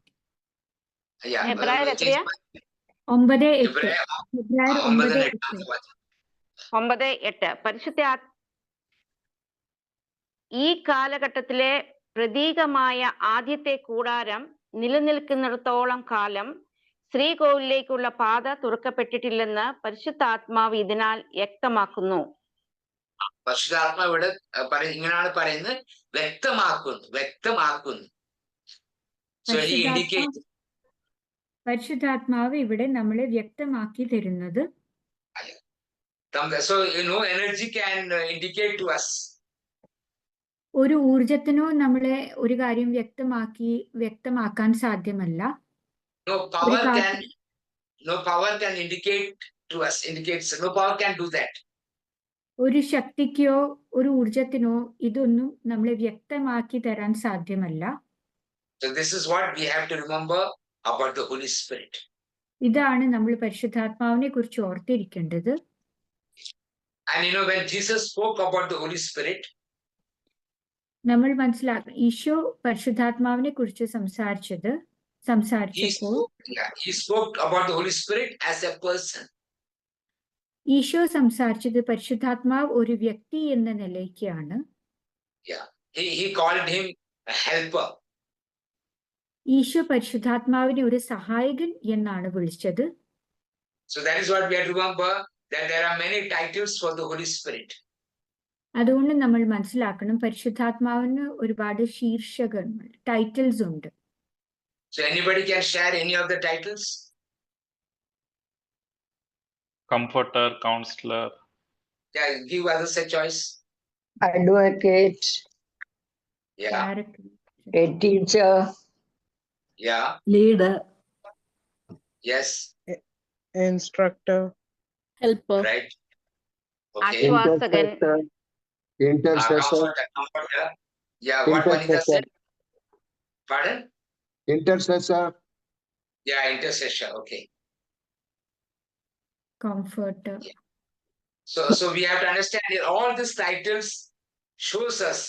9:8. 9:8. ഈ കാലഘട്ടത്തിലെ പ്രതീകമായ ആദ്യത്തെ കൂടാരം നിലനിൽക്കുന്നിടത്തോളം കാലം ശ്രീകോവിലേക്കുള്ള പാത തുറക്കപ്പെട്ടിട്ടില്ലെന്ന് പരിശുദ്ധാത്മാവ് ഇതിനാൽ വ്യക്തമാക്കുന്നു. പരിശുദ്ധാത്മാവ് ഇവിടെ ഇങ്ങനെയാണ് പറയുന്നത്, വ്യക്തമാക്കുന്നു. So he indicates. പരിശുദ്ധാത്മാവ് ഇവിടെ നമ്മളെ വ്യക്തമാക്കി തരുന്നത്. So energy can indicate to us. ഒരു ഊർജത്തിനോ നമ്മളെ ഒരു കാര്യം വ്യക്തമാക്കാൻ സാധ്യമല്ല. No power can indicate to us. No power can do that. ഒരു ശക്തിക്കോ ഒരു ഊർജത്തിനോ ഇതൊന്നും നമ്മളെ വ്യക്തമാക്കി തരാൻ സാധ്യമല്ല. So this is what we have to remember about the Holy Spirit. ഇതാണ് നമ്മൾ പരിശുദ്ധാത്മാവിനെ കുറിച്ച് ഓർത്തിരിക്കേണ്ടത്. And when Jesus spoke about the Holy Spirit, നമ്മൾ മനസ്സിലാക്കണം, ഈശോ പരിശുദ്ധാത്മാവിനെ കുറിച്ച് സംസാരിച്ചപ്പോൾ he spoke about the Holy Spirit as a person. Isho സംസാരിച്ചത് പരിശുദ്ധാത്മാവ് ഒരു വ്യക്തി എന്ന നിലയ്ക്കാണ്. He called him a helper. Isho പരിശുദ്ധാത്മാവിനെ ഒരു സഹായകൻ എന്നാണ് വിളിച്ചത്. So that is what we have to remember, that there are many titles for the Holy Spirit. അതുകൊണ്ട് നമ്മൾ മനസ്സിലാക്കണം, പരിശുദ്ധാത്മാവിന് ഒരുപാട് ശീർഷകങ്ങൾ, ടൈറ്റിൽസ് ഉണ്ട്. So anybody can share any of the titles? Comforter, counselor. Yeah, give others a choice. Advocate, Yeah, a teacher, yeah, leader, yes, instructor, helper, right. Okay. ആശ്വാസകൻ, intercessor, Comforter. Yeah, what Vanita said? Pardon? intercessor, Yeah, intercessor. Okay. Comforter. So we have to understand that all these titles shows us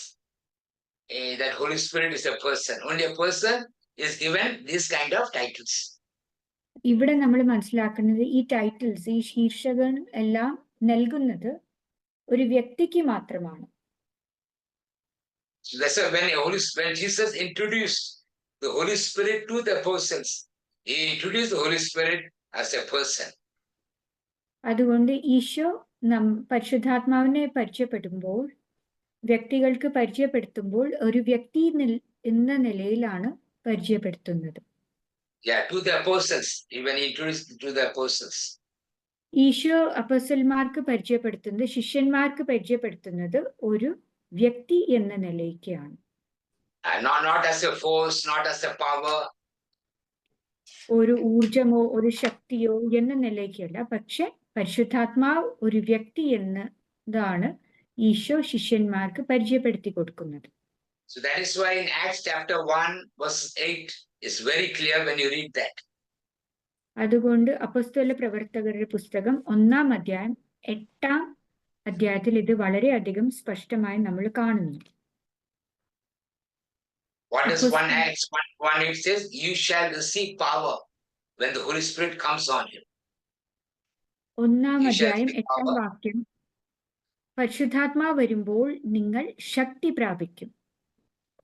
that Holy Spirit is a person. Only a person is given these kind of titles. ഇവിടെ നമ്മൾ മനസ്സിലാക്കുന്നത്, ഈ titles, ഈ ശീർഷകങ്ങൾ എല്ലാം നൽകുന്നത് ഒരു വ്യക്തിക്ക് മാത്രമാണ്. So that's why when Jesus introduced the Holy Spirit to the apostles, he introduced the Holy Spirit as a person. അതുകൊണ്ട് ഈശോ പരിശുദ്ധാത്മാവിനെ വ്യക്തികൾക്ക് പരിചയപ്പെടുത്തുമ്പോൾ ഒരു വ്യക്തി എന്ന നിലയിലാണ് പരിചയപ്പെടുത്തുന്നത്. Yeah, to the apostles, even introduced to the apostles. Isho അപ്പോസ്തലന്മാർക്ക് പരിചയപ്പെടുത്തുന്നത്, ശിഷ്യന്മാർക്ക് പരിചയപ്പെടുത്തുന്നത് ഒരു വ്യക്തി എന്ന നിലയ്ക്കാണ്. Not as a force, not as a power. ഒരു ഊർജമോ ഒരു ശക്തിയോ എന്ന നിലയ്ക്കല്ല, പക്ഷെ പരിശുദ്ധാത്മാവ് ഒരു വ്യക്തി എന്നതാണ് ഈശോ ശിഷ്യന്മാർക്ക് പരിചയപ്പെടുത്തി കൊടുക്കുന്നത്. So that is why in Acts chapter 1 verse 8 is very clear when you read that. അതുകൊണ്ട് അപ്പോസ്തല പ്രവർത്തകരുടെ പുസ്തകം 1-ാം അധ്യായം 8-ാം അധ്യായത്തിൽ ഇത് വളരെയധികം സ്പഷ്ടമായി നമ്മൾ കാണുന്നു. What does 1 Acts 1:8 says? You shall receive power when the Holy Spirit comes on you. 1-ാം അധ്യായം 8-ാം വാക്യം, പരിശുദ്ധാത്മാവ് വരുമ്പോൾ നിങ്ങൾ ശക്തി പ്രാപിക്കും.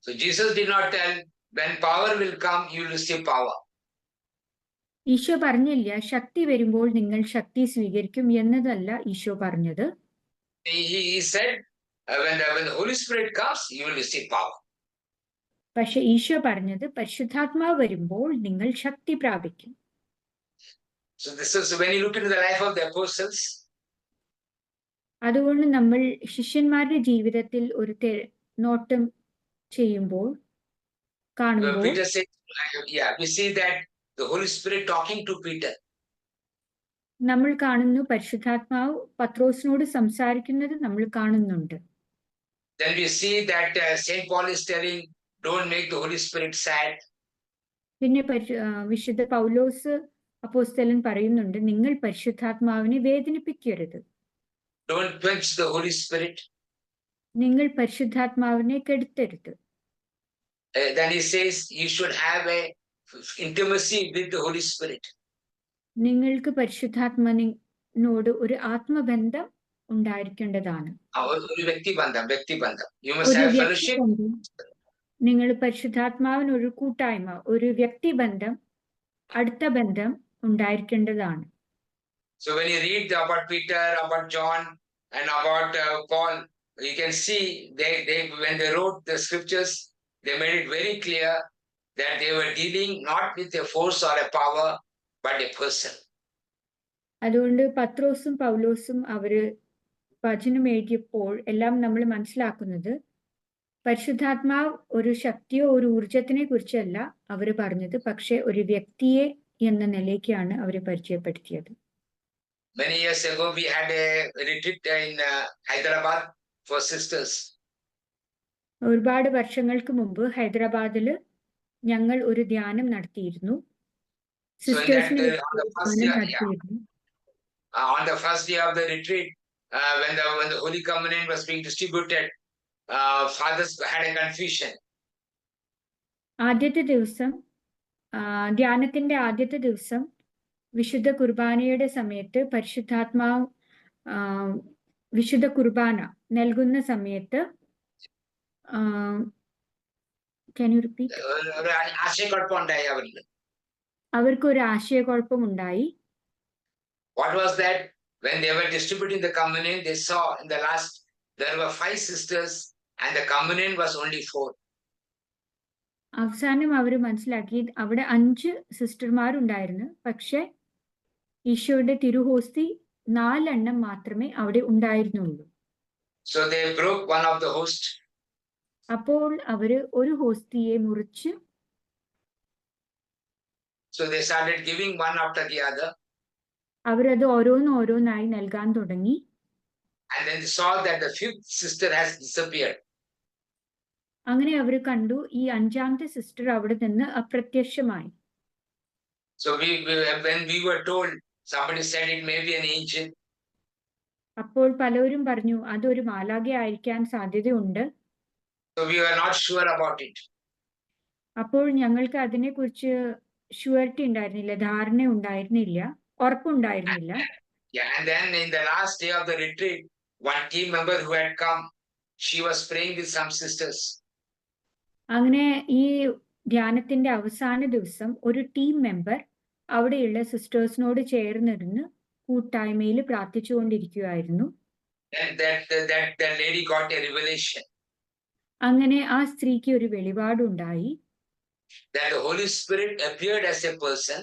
So Jesus did not tell when power will come you will receive power. Isho പറഞ്ഞില്ല ശക്തി വരുമ്പോൾ നിങ്ങൾ ശക്തി സ്വീകരിക്കും എന്നതല്ല ഈശോ പറഞ്ഞത്. He said when the Holy Spirit comes you will receive power. പക്ഷെ ഈശോ പറഞ്ഞത് പരിശുദ്ധാത്മാവ് വരുമ്പോൾ നിങ്ങൾ ശക്തി പ്രാപിക്കും. So this is when you look into the life of the apostles. അതുകൊണ്ട് നമ്മൾ ശിഷ്യന്മാരുടെ ജീവിതത്തിൽ ഒരു നോട്ടം ചെയ്യുമ്പോൾ കാണുമ്പോൾ Peter said, we see that the Holy Spirit talking to Peter. നമ്മൾ കാണുന്നു പരിശുദ്ധാത്മാവ് പത്രോസിനോട് സംസാരിക്കുന്നത് നമ്മൾ കാണുന്നുണ്ട്. Then we see that Saint Paul is telling, don't make the Holy Spirit sad. പിന്നെ വിശുദ്ധ പൗലോസ് അപ്പോസ്തലൻ പറയുന്നുണ്ട്, നിങ്ങൾ പരിശുദ്ധാത്മാവിനെ വേദനിപ്പിക്കരുത്. Don't quench the Holy Spirit. നിങ്ങൾ പരിശുദ്ധാത്മാവിനെ കെടുത്തരുത്. Then he says you should have a intimacy with the Holy Spirit. നിങ്ങൾക്ക് പരിശുദ്ധാത്മാവിനോട് ഒരു ആത്മബന്ധം ഉണ്ടായിരിക്കേണ്ടതാണ്. ഒരു വ്യക്തിബന്ധം. You must have fellowship. നിങ്ങൾ പരിശുദ്ധാത്മാവിനൊരു കൂട്ടായ്മ, ഒരു വ്യക്തിബന്ധം, അടുത്ത ബന്ധം ഉണ്ടായിരിക്കേണ്ടതാണ്. So when you read about Peter, about John, and about Paul, you can see when they wrote the scriptures, they made it very clear that they were dealing not with a force or a power, but a person. അതുകൊണ്ട് പത്രോസും പൗലോസും അവര് വചനം എഴുതിയപ്പോൾ എല്ലാം നമ്മൾ മനസ്സിലാക്കുന്നത് പരിശുദ്ധാത്മാവ് ഒരു ശക്തിയോ ഒരു ഊർജത്തിനെ കുറിച്ചല്ല അവര് പറഞ്ഞത്, പക്ഷെ ഒരു വ്യക്തിയെ എന്ന നിലയ്ക്കാണ് അവര് പരിചയപ്പെടുത്തിയത്. Many years ago, we had a retreat in Hyderabad for sisters. ഒരുപാട് വർഷങ്ങൾക്ക് മുമ്പ് ഹൈദരാബാദില് ഞങ്ങൾ ഒരു ധ്യാനം നടത്തിയിരുന്നു. സിസ്റ്റേഴ്സിന് നടത്തിയിരുന്നു. On the first day of the retreat, when the Holy Communion was being distributed, fathers had a confusion. ആദ്യത്തെ ദിവസം ധ്യാനത്തിന്റെ ആദ്യത്തെ ദിവസം വിശുദ്ധ കുർബാനയുടെ സമയത്ത് പരിശുദ്ധാത്മാവ് വിശുദ്ധ കുർബാന നൽകുന്ന സമയത്ത് അവർക്കൊരു ആശയക്കുഴപ്പമുണ്ടായി. What was that? When they were distributing the communion, they saw in the last there were 5 sisters and the communion was only 4. അവസാനം അവർ മനസ്സിലാക്കി അവിടെ 5 സിസ്റ്റർമാരുണ്ടായിരുന്നു, പക്ഷെ ഈശോയുടെ തിരുഹോസ്തി 4 എണ്ണം മാത്രമേ അവിടെ ഉണ്ടായിരുന്നുള്ളൂ. So they broke one of the host. അപ്പോൾ അവര് ഒരു ഹോസ്തിയെ മുറിച്ച് So they started giving one after the other. അവരത് ഓരോന്നായി നൽകാൻ തുടങ്ങി. And then they saw that the 5th sister has disappeared. അങ്ങനെ അവർ കണ്ടു ഈ 5ാമത്തെ സിസ്റ്റർ അവിടെ നിന്ന് അപ്രത്യക്ഷമായി. So when we were told, somebody said it may be an angel. അപ്പോൾ പലരും പറഞ്ഞു അതൊരു മാലാഖ ആയിരിക്കാൻ സാധ്യതയുണ്ട്. So we were not sure about it. അപ്പോൾ ഞങ്ങൾക്ക് അതിനെക്കുറിച്ച് ഷുവർട്ടി ഉണ്ടായിരുന്നില്ല, ധാരണ ഉണ്ടായിരുന്നില്ല, ഉറപ്പുണ്ടായിരുന്നില്ല. And then in the last day of the retreat, one team member who had come, she was praying with some sisters. അങ്ങനെ ഈ ധ്യാനത്തിന്റെ അവസാന ദിവസം ഒരു ടീം മെമ്പർ അവിടെയുള്ള സിസ്റ്റേഴ്സിനോട് ചേർന്നിരുന്ന് കൂട്ടായ്മയിൽ പ്രാർത്ഥിച്ചുകൊണ്ടിരിക്കുകയായിരുന്നു. That lady got a revelation. അങ്ങനെ ആ സ്ത്രീക്ക് ഒരു വെളിപാടുണ്ടായി. That the Holy Spirit appeared as a person.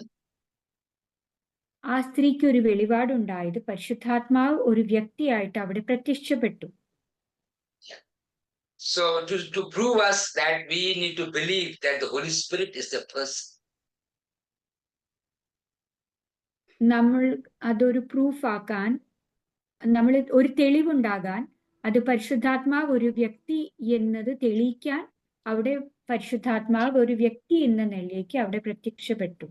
ആ സ്ത്രീക്ക് ഒരു വെളിപാടുണ്ടായത് പരിശുദ്ധാത്മാവ് ഒരു വ്യക്തിയായിട്ട് അവിടെ പ്രത്യക്ഷപ്പെട്ടു. So to prove us that we need to believe that the Holy Spirit is the person. നമ്മൾ അതൊരു പ്രൂഫ് ആക്കാൻ, നമ്മൾ ഒരു തെളിവുണ്ടാകാൻ, അത് പരിശുദ്ധാത്മാവ് ഒരു വ്യക്തി എന്നത് തെളിയിക്കാൻ അവിടെ പരിശുദ്ധാത്മാവ് ഒരു വ്യക്തി എന്ന നിലയ്ക്ക് അവിടെ പ്രത്യക്ഷപ്പെട്ടു.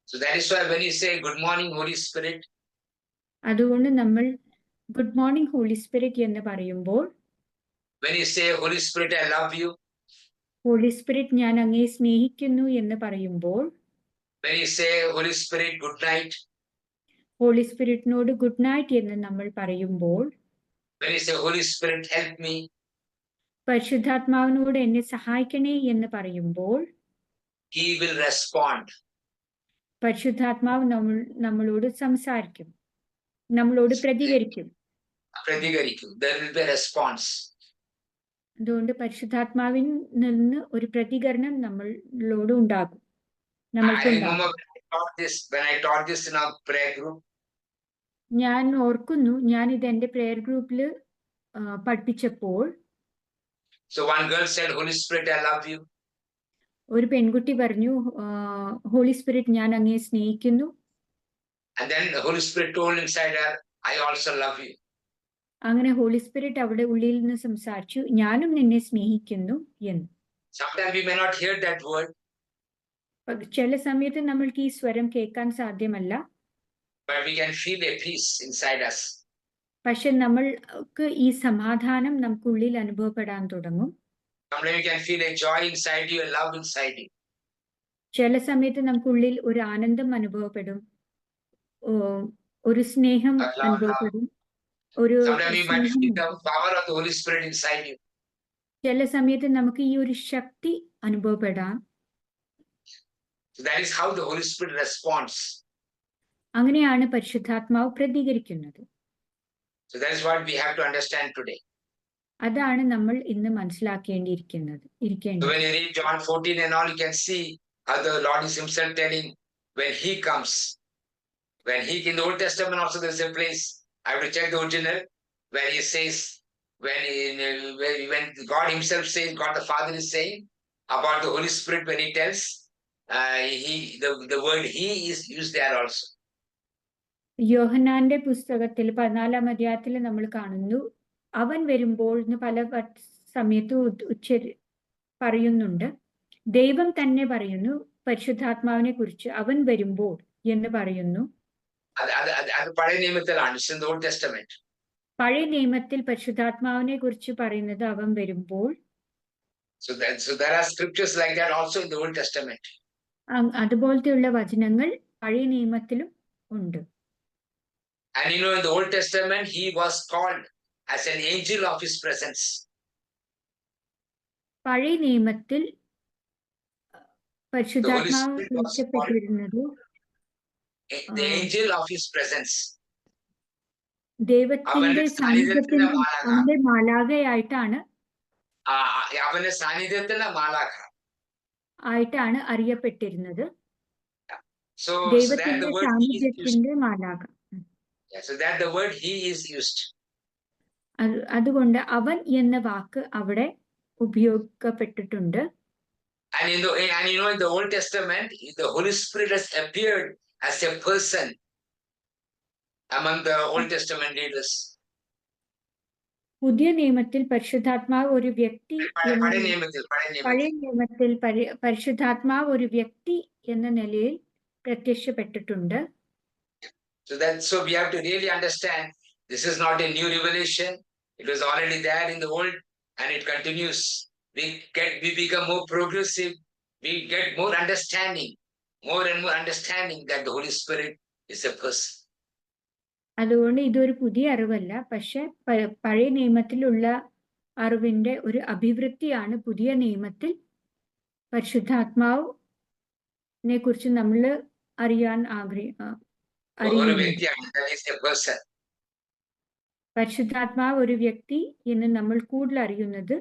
So that is why when you say good morning Holy Spirit, അതുകൊണ്ട് നമ്മൾ ഗുഡ് മോർണിംഗ് ഹോളി സ്പിരിറ്റ് എന്ന് പറയുമ്പോൾ, when you say Holy Spirit I love you, Holy Spirit ഞാൻ അങ്ങയെ സ്നേഹിക്കുന്നു എന്ന് പറയുമ്പോൾ, when you say Holy Spirit good night, holy സ്പിരിറ്റിനോട് ഗുഡ് നൈറ്റ് എന്ന് നമ്മൾ പറയുമ്പോൾ, when you say Holy Spirit help me, പരിശുദ്ധാത്മാവിനോട് എന്നെ സഹായിക്കണേ എന്ന് പറയുമ്പോൾ, he will respond. പരിശുദ്ധാത്മാവ് നമ്മളോട് സംസാരിക്കും, നമ്മളോട് പ്രതികരിക്കും. There will be a response. അതുകൊണ്ട് പരിശുദ്ധാത്മാവിൽ നിന്ന് ഒരു പ്രതികരണം നമ്മളോട് ഉണ്ടാകും, നമ്മൾക്കുണ്ടാകും. When I taught this in our prayer group, ഞാൻ ഓർക്കുന്നു, ഞാൻ ഇത് എന്റെ പ്രെയർ ഗ്രൂപ്പിൽ പഠിപ്പിച്ചപ്പോൾ so one girl said, Holy Spirit I love you. ഒരു പെൺകുട്ടി പറഞ്ഞു, ഹോളി സ്പിരിറ്റ് ഞാൻ അങ്ങയെ സ്നേഹിക്കുന്നു. And then the Holy Spirit told inside her, I also love you. അങ്ങനെ ഹോളി സ്പിരിറ്റ് അവിടെ ഉള്ളിൽ നിന്ന് സംസാരിച്ചു, ഞാനും നിന്നെ സ്നേഹിക്കുന്നു എന്ന്. Sometimes we may not hear that word. ചില സമയത്ത് നമ്മൾക്ക് ഈ സ്വരം കേൾക്കാൻ സാധ്യമല്ല, but we can feel a peace inside us. പക്ഷെ നമ്മൾക്ക് ഈ സമാധാനം നമുക്കുള്ളിൽ അനുഭവപ്പെടാൻ തുടങ്ങും. Sometimes you can feel a joy inside you, a love inside you. ചില സമയത്ത് നമുക്കുള്ളിൽ ഒരു ആനന്ദം അനുഭവപ്പെടും, ഒരു സ്നേഹം അനുഭവപ്പെടും, ഒരു Sometimes you might feel the power of the Holy Spirit inside you. ചില സമയത്ത് നമുക്ക് ഈ ഒരു ശക്തി അനുഭവപ്പെടാം. So that is how the Holy Spirit responds. അങ്ങനെയാണ് പരിശുദ്ധാത്മാവ് പ്രതികരിക്കുന്നത്. So that is what we have to understand today. അതാണ് നമ്മൾ ഇന്ന് മനസ്സിലാക്കേണ്ടിയിരിക്കുന്നത്. So when you read John 14 and all, you can see how the Lord is himself telling when he comes. When he, in the Old Testament also there's a place, I have to check the original, where he says, when God himself says, God the Father is saying about the Holy Spirit, when he tells, the word he is used there also. യോഹന്നാന്റെ പുസ്തകത്തിൽ 14-ാം അധ്യായത്തിൽ നമ്മൾ കാണുന്നു, അവൻ വരുമ്പോൾ എന്ന് പല സമയത്ത് പറയുന്നുണ്ട്. ദൈവം തന്നെ പറയുന്നു പരിശുദ്ധാത്മാവിനെ കുറിച്ച്, അവൻ വരുമ്പോൾ എന്ന് പറയുന്നു. അത് പഴയ നിയമത്തിലാണ്, in the Old Testament. പഴയ നിയമത്തിൽ പരിശുദ്ധാത്മാവിനെ കുറിച്ച് പറയുന്നത് അവൻ വരുമ്പോൾ. So there are scriptures like that also in the Old Testament. അതുപോലത്തെയുള്ള വചനങ്ങൾ പഴയ നിയമത്തിലും ഉണ്ട്. And you know, in the Old Testament, he was called as an angel of his presence. പഴയ നിയമത്തിൽ പരിശുദ്ധാത്മാവ് വിളിക്കപ്പെട്ടിരുന്നത് the angel of his presence. ദൈവത്തിന്റെ സാന്നിധ്യത്തിന്റെ അവന്റെ മാലാഖയായിട്ടാണ് അവന്റെ സാന്നിധ്യത്തിന്റെ മാലാഖ ആയിട്ടാണ് അറിയപ്പെട്ടിരുന്നത്. So ദൈവത്തിന്റെ സാന്നിധ്യത്തിന്റെ മാലാഖ. So that the word he is used. അതുകൊണ്ട് അവൻ എന്ന വാക്ക് അവിടെ ഉപയോഗിക്കപ്പെട്ടിട്ടുണ്ട്. And you know, in the Old Testament, the Holy Spirit has appeared as a person among the Old Testament leaders. പുതിയ നിയമത്തിൽ പരിശുദ്ധാത്മാവ് ഒരു വ്യക്തി, പഴയ നിയമത്തിൽ പരിശുദ്ധാത്മാവ് ഒരു വ്യക്തി എന്ന നിലയിൽ പ്രത്യക്ഷപ്പെട്ടിട്ടുണ്ട്. So we have to really understand this is not a new revelation. It was already there in the old and it continues. We become more progressive. We get more understanding that the Holy Spirit is a person. അതുകൊണ്ട് ഇതൊരു പുതിയ അറിവല്ല, പക്ഷെ പഴയ നിയമത്തിലുള്ള അറിവിന്റെ ഒരു അഭിവൃദ്ധിയാണ് പുതിയ നിയമത്തിൽ പരിശുദ്ധാത്മാവിനെ കുറിച്ച് നമ്മൾ അറിയാൻ പരിശുദ്ധാത്മാവ് ഒരു വ്യക്തി എന്ന് നമ്മൾ കൂടുതൽ അറിയുന്നത്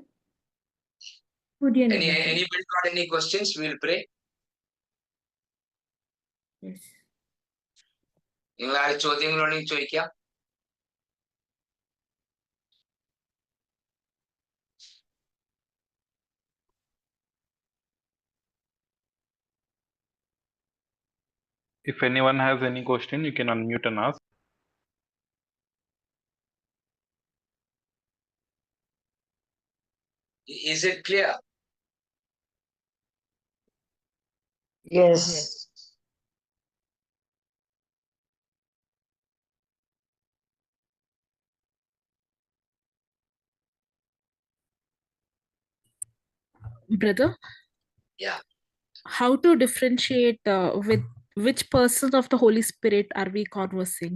പുതിയ നിയമത്തിൽ. Anybody got any questions? We'll pray. Yes. നിങ്ങൾ ആരും ചോദ്യങ്ങളുണ്ടെങ്കിൽ ചോദിക്കാം. If anyone has any question, you can unmute and ask. Is it clear? Yes. Brother? Yeah. How to differentiate with which person of the Holy Spirit are we conversing?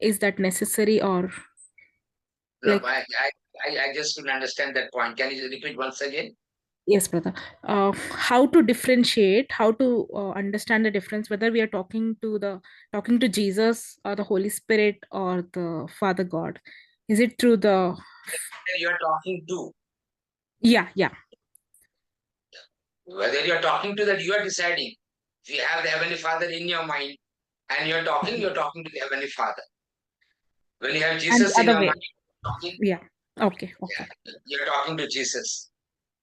Is that necessary or? No, I just couldn't understand that point. Can you repeat once again? Yes, brother. How to differentiate, how to understand the difference, whether we are talking to Jesus or the Holy Spirit or the Father God? Is it through the? You are talking to. Yeah. Whether you are talking to that, you are deciding. If you have the Heavenly Father in your mind and you're talking to the Heavenly Father. When you have Jesus in your mind, talking. Yeah. Okay. Yeah, you're talking to Jesus.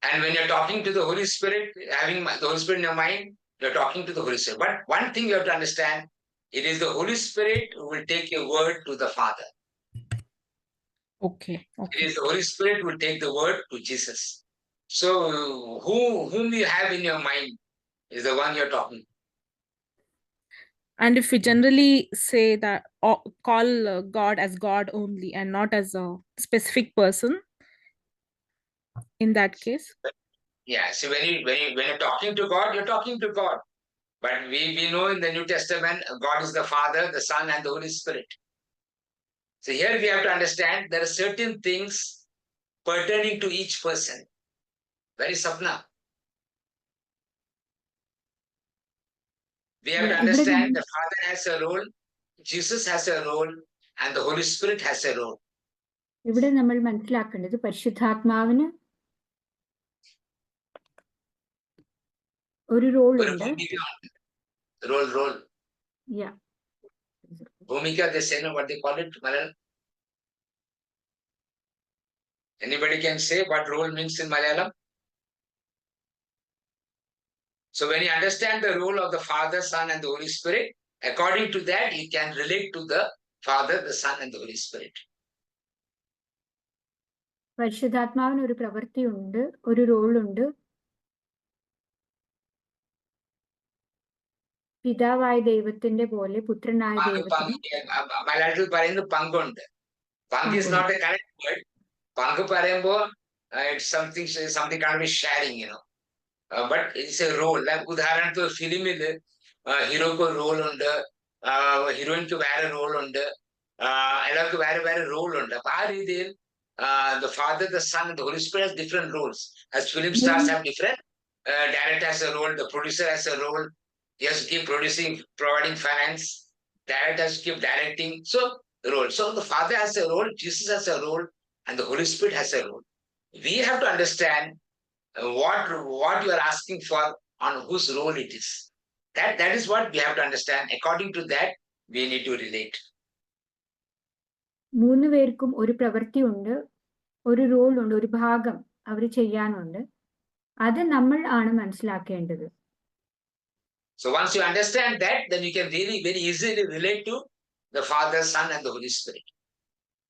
And when you're talking to the Holy Spirit, having the Holy Spirit in your mind, you're talking to the Holy Spirit. But one thing you have to understand, it is the Holy Spirit who will take your word to the Father. Okay. It is the Holy Spirit who will take the word to Jesus. So whom you have in your mind is the one you're talking. And if we generally say that, call God as God only and not as a specific person, in that case? Yeah, so when you're talking to God, you're talking to God. But we know in the New Testament, God is the Father, the Son, and the Holy Spirit. So here we have to understand there are certain things pertaining to each person. Where is Sapna? We have to ഇവിടെ understand നമ്മൾ the Father has a role, Jesus has a role, and the Holy Spirit has a role. ഇവിടെ നമ്മൾ മനസ്സിലാക്കേണ്ടത് പരിശുദ്ധാത്മാവിന് ഒരു role ഒരു ഉണ്ട്. ഭൂമിക ഉണ്ട്. Role. Yeah. Bhumika, they say, no, what they call it, Malayalam? Anybody can say what role means in Malayalam? So when you understand the role of the Father, Son, and the Holy Spirit, according to that, you can relate to the Father, the Son, and the Holy Spirit. പരിശുദ്ധാത്മാവിന് ഒരു പ്രവൃത്തി ഉണ്ട്, ഒരു റോളുണ്ട്. പിതാവായ ദൈവത്തിന്റെ പോലെ പുത്രനായ ദൈവത്തിന് മലയാളത്തിൽ പറയുന്നത് പങ്കുണ്ട്. Pang is not a correct word. Pang പറയുമ്പോൾ it's something kind of a sharing, but it's a role. Like ഉദാഹരണത്തിന് ഫിലിമിൽ ഹീറോക്ക് ഒരു റോൾ ഉണ്ട്, ഹീറോയിൻക്ക് വേറെ റോൾ ഉണ്ട്, എല്ലാവർക്കും വേറെ വേറെ റോൾ ഉണ്ട്. അപ്പൊ ആ രീതിയിൽ the Father, the Son, and the Holy Spirit has different roles. As film stars have different, director has a role, the producer has a role. He has to keep producing, providing finance. Director has to keep directing. So the role. So the Father has a role, Jesus has a role, and the Holy Spirit has a role. We have to understand what you are asking for, on whose role it is. That is what we have to understand. According to that, we need to relate. 3 പേർക്കും ഒരു പ്രവൃത്തി ഉണ്ട്, ഒരു role ഉണ്ട്, ഒരു ഭാഗം അവർ ചെയ്യാനുണ്ട്. അത് നമ്മൾ ആണ് മനസ്സിലാക്കേണ്ടത്. So once you understand that, then you can really very easily relate to the Father, Son, and the Holy Spirit.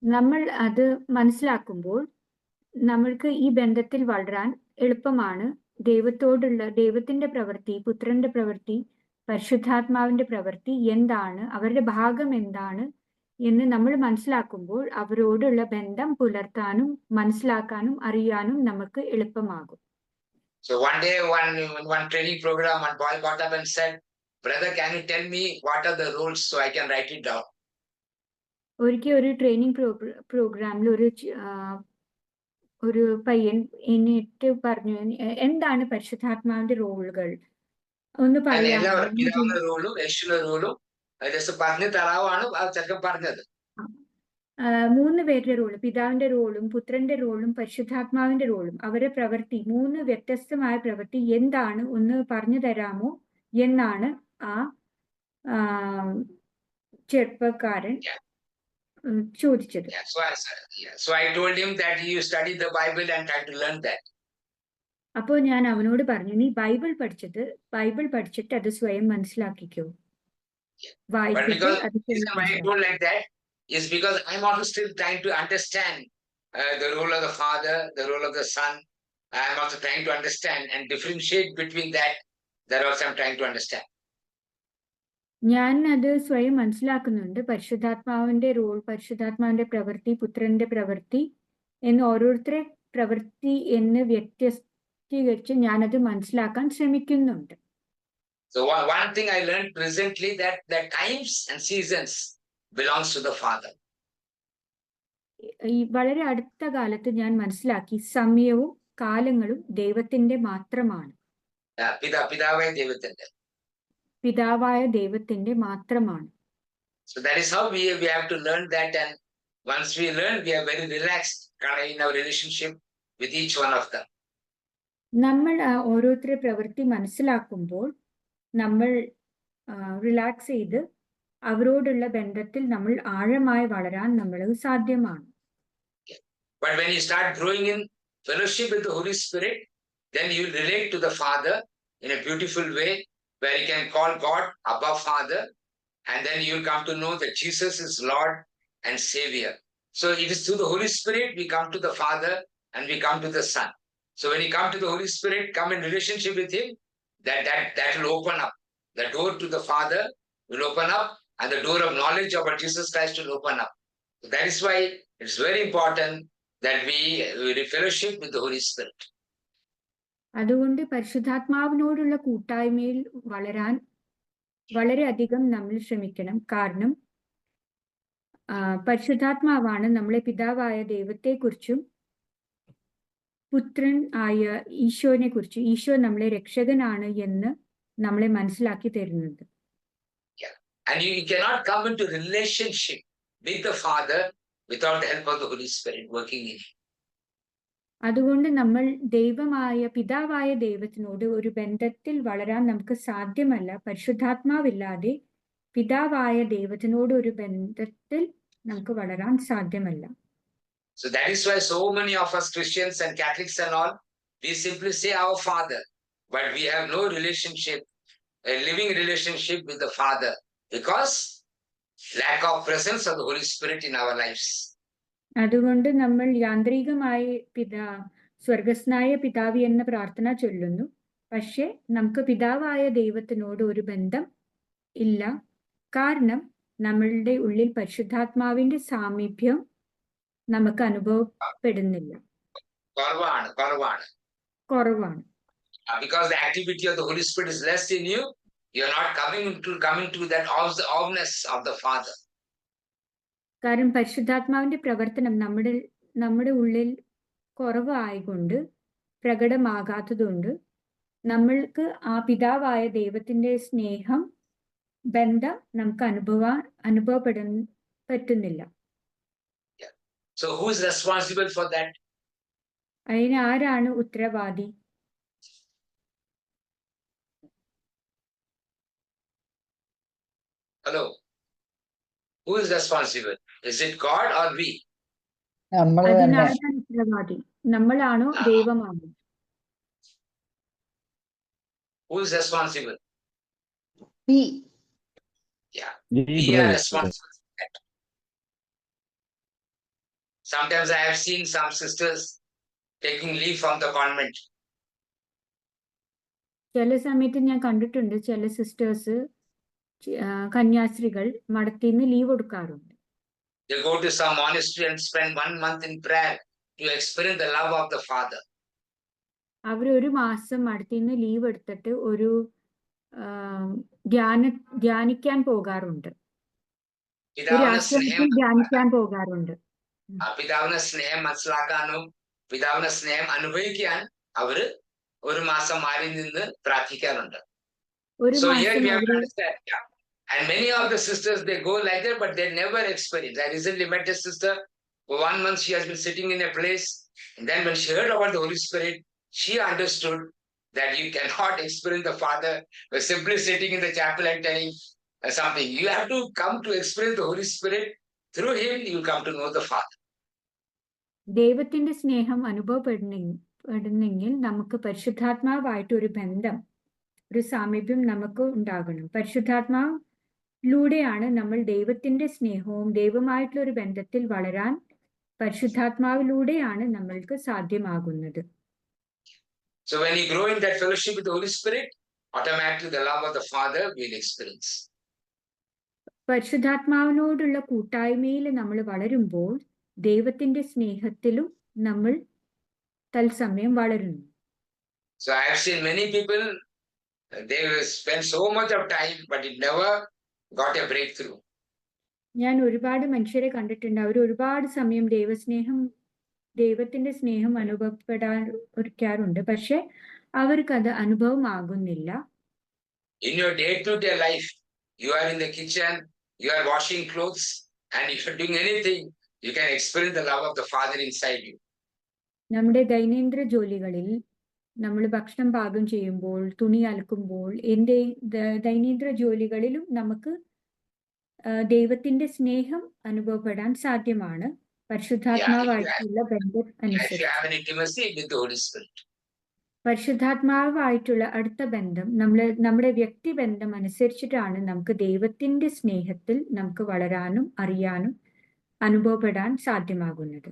നമ്മൾ അത് മനസ്സിലാക്കുമ്പോൾ നമ്മൾക്ക് ഈ ബന്ധത്തിൽ വളരാൻ എളുപ്പമാണ്. ദൈവത്തിന്റെ പ്രവൃത്തി, പുത്രന്റെ പ്രവൃത്തി, പരിശുദ്ധാത്മാവിന്റെ പ്രവൃത്തി എന്താണ്, അവരുടെ ഭാഗം എന്താണ് എന്ന് നമ്മൾ മനസ്സിലാക്കുമ്പോൾ അവരോടുള്ള ബന്ധം പുലർത്താനും മനസ്സിലാക്കാനും അറിയാനും നമുക്ക് എളുപ്പമാകും. So one day, one training program, one boy got up and said, "Brother, can you tell me what are the roles so I can write it down?" ഒരിക്കൽ ഒരു ട്രെയിനിങ് പ്രോഗ്രാമിൽ ഒരു പയ്യൻ എന്നിട്ട് പറഞ്ഞു, എന്താണ് പരിശുദ്ധാത്മാവിന്റെ റോളുകൾ ഒന്ന് പറയാമോ? പിതാവിന്റെ റോളും യേശുവിന്റെ റോളും പറഞ്ഞു തരാവാണ് ആ ചെറുക്കൻ പറഞ്ഞത്. 3 പേരുടെ റോള്, പിതാവിന്റെ റോളും പുത്രന്റെ റോളും പരിശുദ്ധാത്മാവിന്റെ റോളും, അവരുടെ പ്രവൃത്തി, 3 വ്യത്യസ്തമായ പ്രവൃത്തി എന്താണ് ഒന്ന് പറഞ്ഞു തരാമോ എന്നാണ് ആ ചെറുപ്പക്കാരൻ ചോദിച്ചത്. So I told him that you study the Bible and try to learn that. അപ്പോൾ ഞാൻ അവനോട് പറഞ്ഞു, നീ ബൈബിൾ പഠിച്ചിട്ട് അത് സ്വയം മനസ്സിലാക്കിക്കോ. But because why I told like that is because I'm also still trying to understand the role of the Father, the role of the Son. I'm also trying to understand and differentiate between that. That also I'm trying to understand. ഞാൻ അത് സ്വയം മനസ്സിലാക്കുന്നുണ്ട്. പരിശുദ്ധാത്മാവിന്റെ role, പരിശുദ്ധാത്മാവിന്റെ പ്രവൃത്തി, പുത്രന്റെ പ്രവൃത്തി എന്ന് ഓരോരുത്തരെ പ്രവൃത്തി എന്ന് വ്യത്യസ്തീകരിച്ച് ഞാനത് മനസ്സിലാക്കാൻ ശ്രമിക്കുന്നുണ്ട്. So one thing I learned recently that times and seasons belongs to the Father. ഈ വളരെ അടുത്ത കാലത്ത് ഞാൻ മനസ്സിലാക്കി, സമയവും കാലങ്ങളും ദൈവത്തിന്റെ മാത്രമാണ്. പിതാവായ ദൈവത്തിന്റെ മാത്രമാണ്. So that is how we have to learn that, and once we learn, we are very relaxed in our relationship with each one of them. നമ്മൾ ഓരോരുത്തരെ പ്രവൃത്തി മനസ്സിലാക്കുമ്പോൾ നമ്മൾ റിലാക്സ് ചെയ്ത് അവരോടുള്ള ബന്ധത്തിൽ നമ്മൾ ആഴമായി വളരാൻ നമ്മൾക്ക് സാധ്യമാണ്. But when you start growing in fellowship with the Holy Spirit, then you relate to the Father in a beautiful way, where you can call God Abba Father, and then you'll come to know that Jesus is Lord and Savior. So it is through the Holy Spirit we come to the Father and we come to the Son. So when you come to the Holy Spirit, come in relationship with Him, that will open up. The door to the Father will open up, and the door of knowledge about Jesus Christ will open up. So that is why it's very important that we fellowship with the Holy Spirit. അതുകൊണ്ട് പരിശുദ്ധാത്മാവിനോടുള്ള കൂട്ടായ്മയിൽ വളരാൻ വളരെയധികം നമ്മൾ ശ്രമിക്കണം. കാരണം പരിശുദ്ധാത്മാവാണ് നമ്മളെ പിതാവായ ദൈവത്തെക്കുറിച്ചും പുത്രൻ ആയ ഈശോനെ കുറിച്ചും, ഈശോ നമ്മളെ രക്ഷകനാണ് എന്ന് നമ്മളെ മനസ്സിലാക്കി തരുന്നത്. And you cannot come into relationship with the Father without the help of the Holy Spirit working in you. അതുകൊണ്ട് നമ്മൾ പിതാവായ ദൈവത്തിനോട് ഒരു ബന്ധത്തിൽ വളരാൻ നമുക്ക് സാധ്യമല്ല. പരിശുദ്ധാത്മാവില്ലാതെ പിതാവായ ദൈവത്തിനോട് ഒരു ബന്ധത്തിൽ നമുക്ക് വളരാൻ സാധ്യമല്ല. So that is why so many of us Christians and Catholics and all, we simply say our Father, but we have no relationship, a living relationship with the Father, because lack of presence of the Holy Spirit in our lives. അതുകൊണ്ട് നമ്മൾ യാന്ത്രികമായി സ്വർഗസ്നായ പിതാവി എന്ന പ്രാർത്ഥന ചൊല്ലുന്നു. പക്ഷെ നമുക്ക് പിതാവായ ദൈവത്തിനോട് ഒരു ബന്ധം ഇല്ല. കാരണം നമ്മളുടെ ഉള്ളിൽ പരിശുദ്ധാത്മാവിന്റെ സാമീപ്യം നമുക്ക് അനുഭവപ്പെടുന്നില്ല. കുറവാണ്. Because the activity of the Holy Spirit is less in you, you are not coming to that awness of the Father. കാരണം പരിശുദ്ധാത്മാവിന്റെ പ്രവർത്തനം നമ്മുടെ ഉള്ളിൽ കുറവായിക്കൊണ്ട് പ്രകടമാകാത്തതുകൊണ്ട് നമ്മൾക്ക് ആ പിതാവായ ദൈവത്തിന്റെ സ്നേഹം ബന്ധം നമുക്ക് അനുഭവപ്പെടാൻ പറ്റുന്നില്ല. So who is responsible for that? അതിന് ആരാണ് ഉത്തരവാദി? Hello, who is responsible? Is it God or we? അതിനാരാണ് ഉത്തരവാദി? നമ്മളാണോ ദൈവമാണോ? Who is responsible? We. Yeah, we are responsible for that. Sometimes I have seen some sisters taking leave from the convent. ചില സമയത്ത് ഞാൻ കണ്ടിട്ടുണ്ട് ചില sisters കന്യാസ്ത്രീകൾ മഠത്തിൽ leave എടുക്കാറുണ്ട്. They go to some monastery and spend 1 month in prayer to experience the love of the Father. അവർ ഒരു മാസം മഠത്തിൽ ലീവ് എടുത്തിട്ട് ഒരു ധ്യാനിക്കാൻ പോകാറുണ്ട്. ധ്യാനിക്കാൻ പോകാറുണ്ട്. പിതാവിന്റെ സ്നേഹം മനസ്സിലാക്കാനും പിതാവിന്റെ സ്നേഹം അനുഭവിക്കാൻ അവര് ഒരു മാസം മാറി നിന്ന് പ്രാർത്ഥിക്കാറുണ്ട്. So here we have to understand. And many of the sisters, they go like that, but they never experience. I recently met a sister. For 1 month, she has been sitting in a place. And then when she heard about the Holy Spirit, she understood that you cannot experience the Father by simply sitting in the chapel and telling something. You have to come to experience the Holy Spirit. Through Him, you come to know the Father. ദൈവത്തിന്റെ സ്നേഹം അനുഭവപ്പെടുന്നെങ്കിൽ നമുക്ക് പരിശുദ്ധാത്മാവായിട്ട് ഒരു ബന്ധം, ഒരു സാമീപ്യം നമുക്ക് ഉണ്ടാകണം. പരിശുദ്ധാത്മാവിലൂടെയാണ് നമ്മൾ ദൈവത്തിന്റെ സ്നേഹവും ദൈവമായിട്ടുള്ള ഒരു ബന്ധത്തിൽ വളരാൻ പരിശുദ്ധാത്മാവിലൂടെയാണ് നമ്മൾക്ക് സാധ്യമാകുന്നത്. So when you grow in that fellowship with the Holy Spirit, automatically the love of the Father will experience. പരിശുദ്ധാത്മാവിനോടുള്ള കൂട്ടായ്മയിൽ നമ്മൾ വളരുമ്പോൾ ദൈവത്തിന്റെ സ്നേഹത്തിലും നമ്മൾ തത്സമയം വളരുന്നു. So I have seen many people, they spend so much of time, but it never got a breakthrough. ഞാൻ ഒരുപാട് മനുഷ്യരെ കണ്ടിട്ടുണ്ട്. അവർ ഒരുപാട് സമയം ദൈവത്തിന്റെ സ്നേഹം അനുഭവപ്പെടാറുണ്ട്, പക്ഷെ അവർക്കത് അനുഭവമാകുന്നില്ല. In your day-to-day life, you are in the kitchen, you are washing clothes, and if you're doing anything, you can experience the love of the Father inside you. നമ്മുടെ ദൈനംദിന ജോലികളിൽ നമ്മൾ ഭക്ഷണം പാകം ചെയ്യുമ്പോൾ, തുണി അലക്കുമ്പോൾ, ദൈനംദിന ജോലികളിലും നമുക്ക് ദൈവത്തിന്റെ സ്നേഹം അനുഭവപ്പെടാൻ സാധ്യമാണ് പരിശുദ്ധാത്മാവായിട്ടുള്ള ബന്ധം അനുസരിച്ച്. പരിശുദ്ധാത്മാവായിട്ടുള്ള അടുത്ത ബന്ധം നമ്മുടെ വ്യക്തിബന്ധം അനുസരിച്ചിട്ടാണ് നമുക്ക് ദൈവത്തിന്റെ സ്നേഹത്തിൽ നമുക്ക് വളരാനും അറിയാനും അനുഭവപ്പെടാൻ സാധ്യമാകുന്നത്.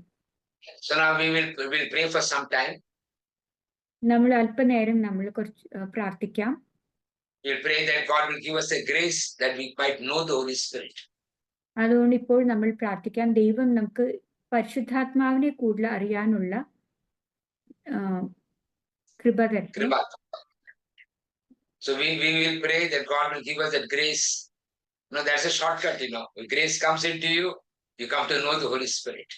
So now we will pray for some time. നമ്മൾ അല്പനേരം നമ്മൾ കുറച്ച് പ്രാർത്ഥിക്കാം. We'll pray that God will give us a grace that we might know the Holy Spirit. അതുകൊണ്ട് ഇപ്പോൾ നമ്മൾ പ്രാർത്ഥിക്കാം, ദൈവം നമുക്ക് പരിശുദ്ധാത്മാവിനെ കൂടുതൽ അറിയാനുള്ള കൃപ തരട്ടെ. So we will pray that God will give us that grace. No, that's a shortcut, When grace comes into you, you come to know the Holy Spirit.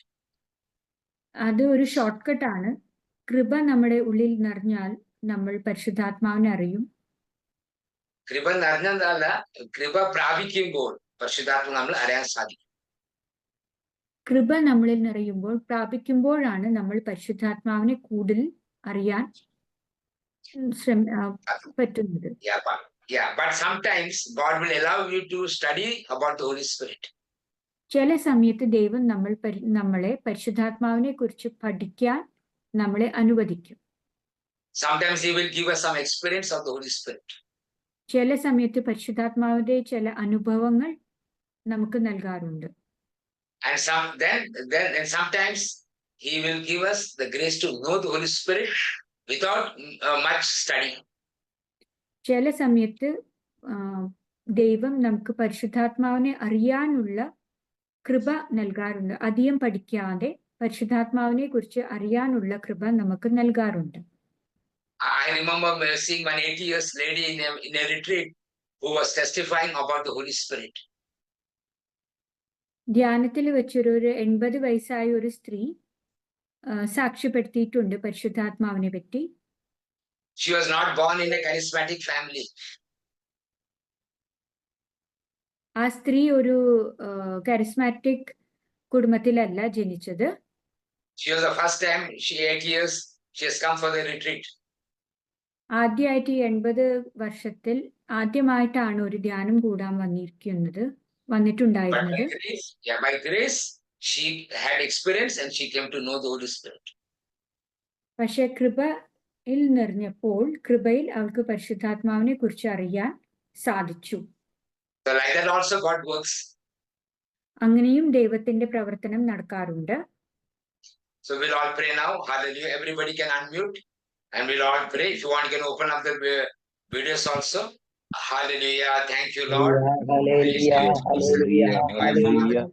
അത് ഒരു ഷോർട്ട് കട്ട് ആണ്. കൃപ നമ്മുടെ ഉള്ളിൽ നിറഞ്ഞാൽ നമ്മൾ പരിശുദ്ധാത്മാവിനെ അറിയും. കൃപ നിറഞ്ഞതല്ല, കൃപ പ്രാപിക്കുമ്പോൾ പരിശുദ്ധാത്മ നമ്മൾ അറിയാൻ സാധിക്കും. കൃപ നമ്മളിൽ നിറയുമ്പോൾ, പ്രാപിക്കുമ്പോഴാണ് നമ്മൾ പരിശുദ്ധാത്മാവിനെ കൂടുതൽ അറിയാൻ പറ്റുന്നത്. Yeah, but sometimes God will allow you to study about the Holy Spirit. ചില സമയത്ത് ദൈവം നമ്മളെ പരിശുദ്ധാത്മാവിനെ കുറിച്ച് പഠിക്കാൻ നമ്മളെ അനുവദിക്കും. Sometimes He will give us some experience of the Holy Spirit. ചില സമയത്ത് പരിശുദ്ധാത്മാവിന്റെ ചില അനുഭവങ്ങൾ നമുക്ക് നൽകാറുണ്ട്. And sometimes He will give us the grace to know the Holy Spirit without much study. ചില സമയത്ത് ദൈവം നമുക്ക് പരിശുദ്ധാത്മാവിനെ അറിയാനുള്ള കൃപ നൽകാറുണ്ട്. അധികം പഠിക്കാതെ പരിശുദ്ധാത്മാവിനെ കുറിച്ച് അറിയാനുള്ള കൃപ നമുക്ക് നൽകാറുണ്ട്. I remember seeing one 80 years lady in a retreat who was testifying about the Holy Spirit. ധ്യാനത്തിൽ വെച്ചൊരു 80 വയസ്സായ ഒരു സ്ത്രീ സാക്ഷ്യപ്പെടുത്തിയിട്ടുണ്ട് പരിശുദ്ധാത്മാവിനെ പറ്റി. She was not born in a charismatic family. ആ സ്ത്രീ ഒരു കരിസ്മാറ്റിക് കുടുംബത്തിലല്ല ജനിച്ചത്. She was the first time 8 years she has come for the retreat. ആദ്യമായിട്ട് 80 വർഷത്തിൽ ആദ്യമായിട്ടാണ് ഒരു ധ്യാനം കൂടാൻ വന്നിട്ടുണ്ടായിരുന്നത്. By grace she had experience and she came to know the Holy Spirit. പക്ഷെ കൃപയിൽ നിറഞ്ഞപ്പോൾ കൃപയിൽ അവൾക്ക് പരിശുദ്ധാത്മാവിനെ കുറിച്ച് അറിയാൻ സാധിച്ചു. So like that also God works. അങ്ങനെയും ദൈവത്തിന്റെ പ്രവർത്തനം നടക്കാറുണ്ട്. So we'll all pray now. Hallelujah. Everybody can unmute and we'll all pray. If you want, you can open up the videos also. Hallelujah. Thank you, Lord. Hallelujah. Hallelujah. Hallelujah.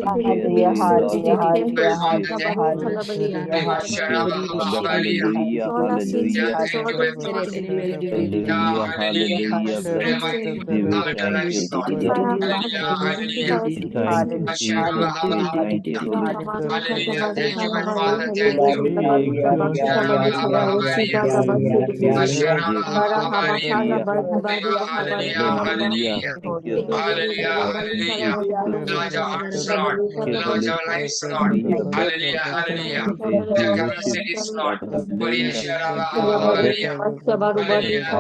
Hallelujah, hallelujah, hallelujah, hallelujah, hallelujah, hallelujah, Thank you, my Father. hallelujah, hallelujah. Bless you, we thank you, Father. Hallelujah, hallelujah. We thank you, Jesus. We thank you, Holy Spirit. Hallelujah. Thank you, my Father. Thank you. Thank you, Holy Spirit. Give us Hallelujah. hallelujah. Hallelujah. Thank you, Father. Hallelujah. Hallelujah. Enlarge our hearts, Lord. Thank you, Enlarge Holy our Spirit. lives, Lord. Hallelujah. Hallelujah. We The worship capacities, you, Lord. Lord. Hallelujah. Thank you, Father. Hallelujah. Thank you, Hallelujah. Father.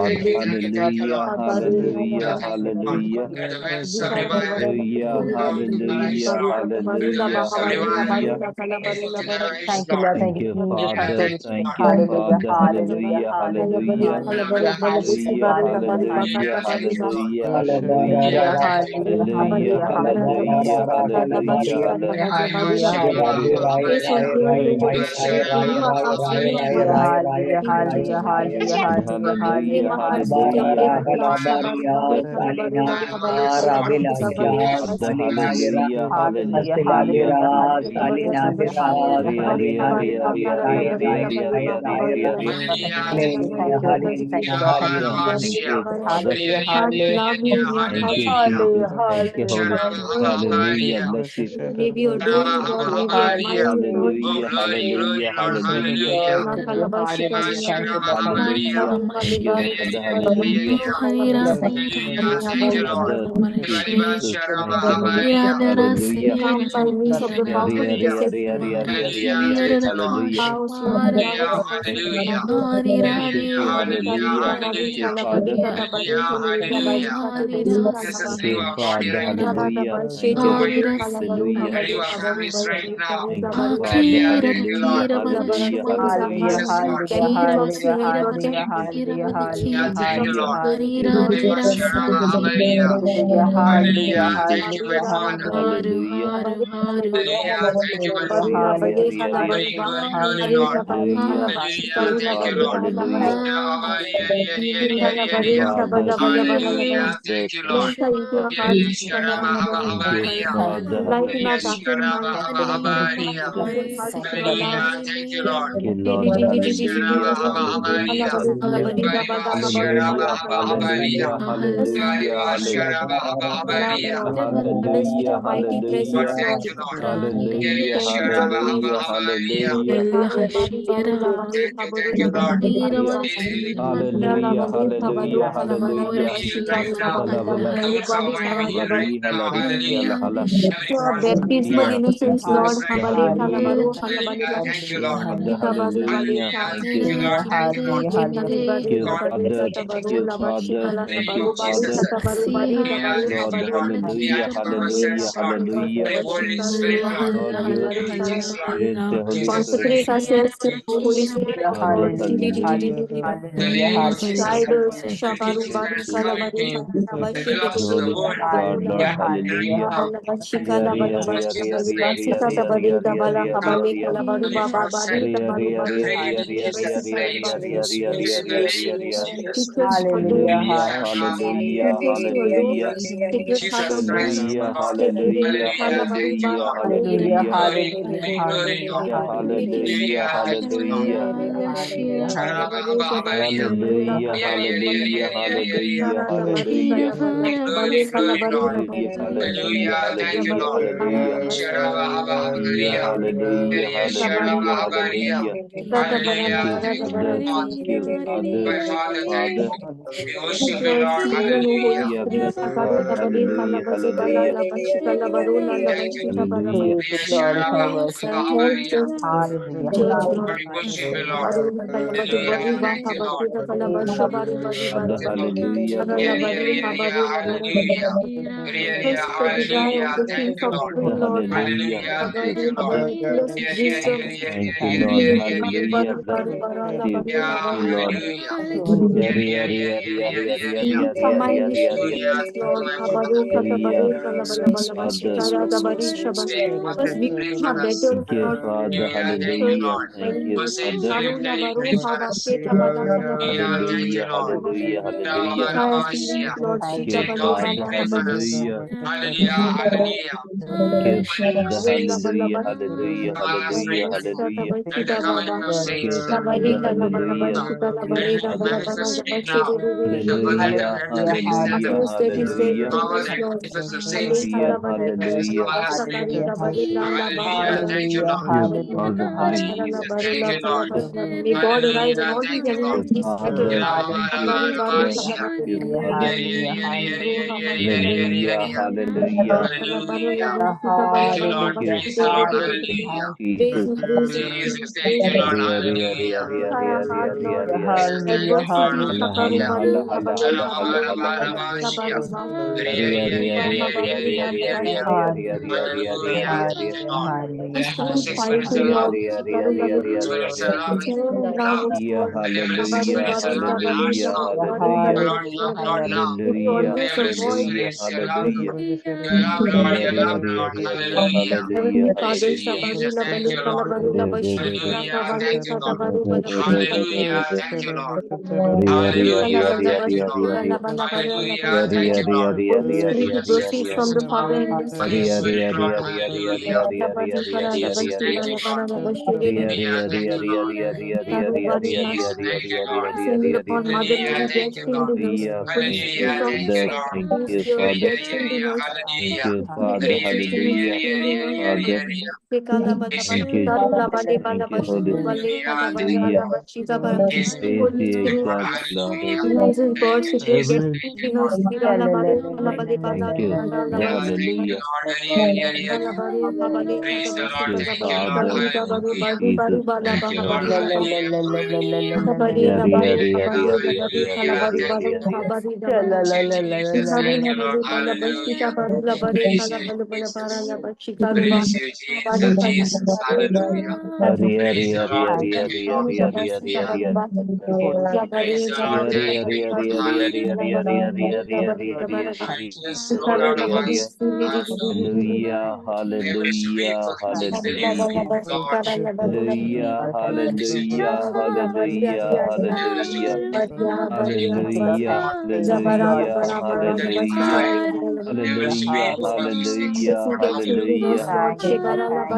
Thank you, Hallelujah, Lord. hallelujah, Thank you, Lord. hallelujah. Let the wells of revival Hallelujah, flow in our lives, hallelujah, Lord. Let the hallelujah, wells of revival hallelujah. flow in our lives, Thank Lord. you, Hallelujah. Father. Thank you, Thank Lord. you, Father. Hallelujah, hallelujah. Hallelujah, hallelujah, hallelujah, hallelujah. Hallelujah. Thank you. Hallelujah, hallelujah, hallelujah, hallelujah. Hallelujah, hallelujah. Thank you, Father. Hallelujah, hallelujah. Ari, ari, ari, ari, ari, ari, ari, ari, ari, ari, ari. Thank you, Father. Thank you, Jesus. Thank you, Holy Spirit. Hallelujah. Bless you. May we adore you, Lord. May we admire you, Lord. Oh, Hallelujah, glory, glory, hallelujah, Lord. hallelujah. Hallelujah. Hallelujah. Thank you, Father. Hallelujah. Hallelujah. Thank you, Lord. Father, thank you, Jesus. Thank you, Holy Spirit. Hallelujah. Come by means of the Ari, powerful ari, intercession ari, ari, ari, of ari, Hallelujah. ari, ari. Thank you, Lord. Hallelujah. house, Hallelujah. Hallelujah. Worship Hallelujah. you. Hallelujah. Hallelujah. Thank you, Hallelujah. Father. Hallelujah. Hallelujah. Thank Sustain you, our body Father. right now. Hallelujah. Thank you, Cover Lord. your Hallelujah. Renew our families right now. Thank you, Father. Hallelujah. Thank you, Hallelujah. Lord. Hallelujah. Thank you, Hallelujah. Jesus, Lord. Hallelujah. Thank you, Lord. Deva Sharava Hallelujah. Hallelujah. Thank you, my Father. Hallelujah. Hallelujah. Thank you, my Ari, Father. ari, ari, ari, Glory, ari. glory, glory, Lord. Hallelujah. Thank Hallelujah. you, Thank you, Father. Lord. Hallelujah. Hallelujah. Thank you, Father. Hallelujah. Thank Jesus, you, thank Lord. you. Thank you, Father. our Hallelujah. darkened mind. Hallelujah. Thank you, Lord. Thank you, Lord. Hallelujah. Hallelujah. Hallelujah. Hallelujah. Hallelujah. Hallelujah. Hallelujah. Lord, Hallelujah. thank you, Lord. Hallelujah. Hallelujah. Hallelujah. Thank you, Lord. Hallelujah. Hallelujah. Hallelujah. Right now. Cleanse our mind right Bari now. hala ri Hallelujah. hala hala. To our baptismal Hallelujah. Thank innocence, you, Lord. Father. Habale Hallelujah. Kalavaru, Hallelujah. Halabalika, Thank Thank you, you, Lord. Father. Hallelujah. Hallelujah. Thank you, Father. Thank you, Lord. Thank you, God, we Father. thank Thank you. you, Father. Thank Thank you, you, Father. Jesus. Hallelujah. Thank Lord, you, Lord. We hallelujah, active hallelujah, ourselves, Lord. hallelujah. Let Holy Spirit, Lord. Lord, give us the Teach us, Lord. Spirit, the Holy Teach us Spirit. Consecrate right now. ourselves to the Teach Holy us, Spirit Lord. of Father, God. hallelujah, In the name of Jesus. Guide us, You teach Shabaru us Bari that's how you Kalabari live. the Reveal us to the Holy word God, Lord, right hallelujah. now. Ari, ari, ari, In ari, Jesus' ari, name. ari, ari, ari, ari, ari, ari, Now, ari, ari. 24/7. Ari, ari, ari, ari, Pray in ari, ari, Jesus' ari, name. ari, ari, ari, ari, Use in ari, the ari, name ari, of ari. Teach Jesus. us to adore, Hallelujah, hallelujah, teach us to adore, hallelujah. sacred Jesus heart of Christ, God. Hallelujah, Lord. hallelujah, Hallelujah. Thank you, hallelujah, Lord. hallelujah. Glory, glory, Lord. Hallelujah, Hallelujah. Thank you, Lord. hallelujah. Hallelujah, hallelujah, hallelujah, hallelujah. Glory, glory, Lord. Hallelujah, hallelujah, Hallelujah. Thank you, hallelujah, Lord. hallelujah. Hallelujah, Hallelujah. hallelujah, hallelujah, hallelujah. Thank Hallelujah. you, Thank you, my Father. Father. Thank you, Father. My Thank you, Father, thank Father. you. We worship you, Your Lord. children, O Holy Hallelujah. Hallelujah. Spirit, Bless you, Lord. Hallelujah, hallelujah, Thank you. hallelujah. help Hallelujah. us in church, Lord, Lord. we worship you, Lord. Baru Kalabati Hallelujah. Bari Thank you, Lord. Bahabati Kalabasha Baru Bari Father, Bari hallelujah. Bless you, Hallelujah. Labari Lord. Habaru Labaru. Hallelujah. Us the desire Hallelujah. of the Thank things you, of Lord. good, Father, Lord. hallelujah. Hallelujah. Thank you, Thank you, Labari Lord. Father. Habaru. Fill us with wisdom. Thank you, Lord. Baru Hallelujah. Bari Bless Baru Bara you. Labari Bless Yeah, you, Labari. Lord. hallelujah. Yari, yari, yari, yari, yari, yari, Increase yari, our yari, mind yari, with yari. Hallelujah. obedience, Thank you, Lord. my Father. Habaru Hallelujah. Katabari Thank you, Kalabari Father. Shara Dabari Shaba. Speak, Lord. Us Pray become for a us. better, Thank you, Lord. Father. Yeah, thank you, Hallelujah. Lord. Thank you, For saying, Father. Philip, Baru let him Labaru pray for us. Habake Tabala Yeah, Kalabari. thank you, Hallelujah. Lord. Hallelujah. Hallelujah. Purify our feelings, Lord. Thank Sita you, Bale God, we Father. Bala pray for Habari. us. Hallelujah. Hallelujah, hallelujah. Thank you, Father. Hallelujah, hallelujah, Among us, hallelujah, hallelujah. let the covenant of Thank you, saints, Father. Hallelujah. let it be manifested now. Let Hallelujah, the grace and the hallelujah, hallelujah. power and manifest of saints Hallelujah, manifest hallelujah. among us. Hallelujah. Thank you, Lord. Thank you, Father. Jesus, Hallelujah. thank you, Lord. May God arise and Hallelujah. all Thank his you, Lord. Thank you, enemies be Father. scattered. Thank you, Lord. Thank you, Father. Hallelujah, hallelujah. Hallelujah. Thank you, Lord. Thank you, Praise the Lord. Father. Hallelujah. Jesus. Jesus, thank you, Lord. Hallelujah, hallelujah, Hallelujah. hallelujah, hallelujah. Jesus, thank you, Lord. Hala, hala, Hallelujah. hala, hala, hala, hala, hala, hala. Shalom-Alabashia. Hallelujah, hallelujah, Hallelujah. Thank you, Lord. The six spirits of love, spirits of love, love. Deliver us the hallelujah, spirits of love in our hallelujah, soul. hallelujah. Lord, now. Hallelujah, Deliver us the hallelujah, spirits, your love. hallelujah. Your love, Lord, your love, Lord. Hallelujah. Hallelujah, Praise you, hallelujah. Jesus. Thank you, Lord. Hallelujah. Thank you, Lord. Hallelujah. Thank you, Lord. Hallelujah. Thank you, Lord. Hallelujah. Thank you, Lord. Spirit to proceed from Jesus. the Father and the Holy Son. Spirit, Lord. Hallelujah. Jesus, thank you, Lord. Hallelujah. Thank you, Lord. Jesus, thank you, Lord. Descended upon Mother Hallelujah. Mary, Thank you, Lord. descended in us. Holy Hallelujah. Spirit of Thank you, Father, Lord. thank Holy you, Spirit, Father. descend in us. Thank Hallelujah. you, Spirit Father. of descend Hallelujah. in us. Father, thank you. Thank you, Holy Spirit. Hallelujah. Praise ye, exalt you, Lord. Jesus, God, secret Jesus. descend Thank you, in Lord. us. Thank you. Thank you, Hallelujah. Lord. Praise the Thank Lord. you, Thank you, Lord. Father. Thank you, Hallelujah. Jesus. Thank Thank you, you, Lord. Holy Spirit. Hallelujah. Yari, yari, yari, Hallelujah. yari, yari, yari, Hallelujah. yari, Thank yari, you. yari, yari. Thank you, Jesus. Thank you, Lord. Hallelujah. Praise you, Jesus. Praise you, Jesus. Jesus. Hallelujah. Yari, yari, Praise the yari, Lord. yari, Thank you, yari, Lord. yari, yari, yari, yari, yari. Praise the Lord. Yari, Thank yari, you, yari, Lord. yari, yari, yari, Hallelujah. yari, yari, yari, yari, yari, yari, Lord yari. Jesus, roll Yari, out yari, of yari, us. yari. Hallelujah, Every hallelujah, faithfulness, hallelujah. Lord. Hallelujah, Praise you, hallelujah, Jesus. hallelujah, Every hallelujah. Hallelujah, Lord. hallelujah, Let it hallelujah. fire. Every Hallelujah, faithful of the saints. hallelujah, hallelujah.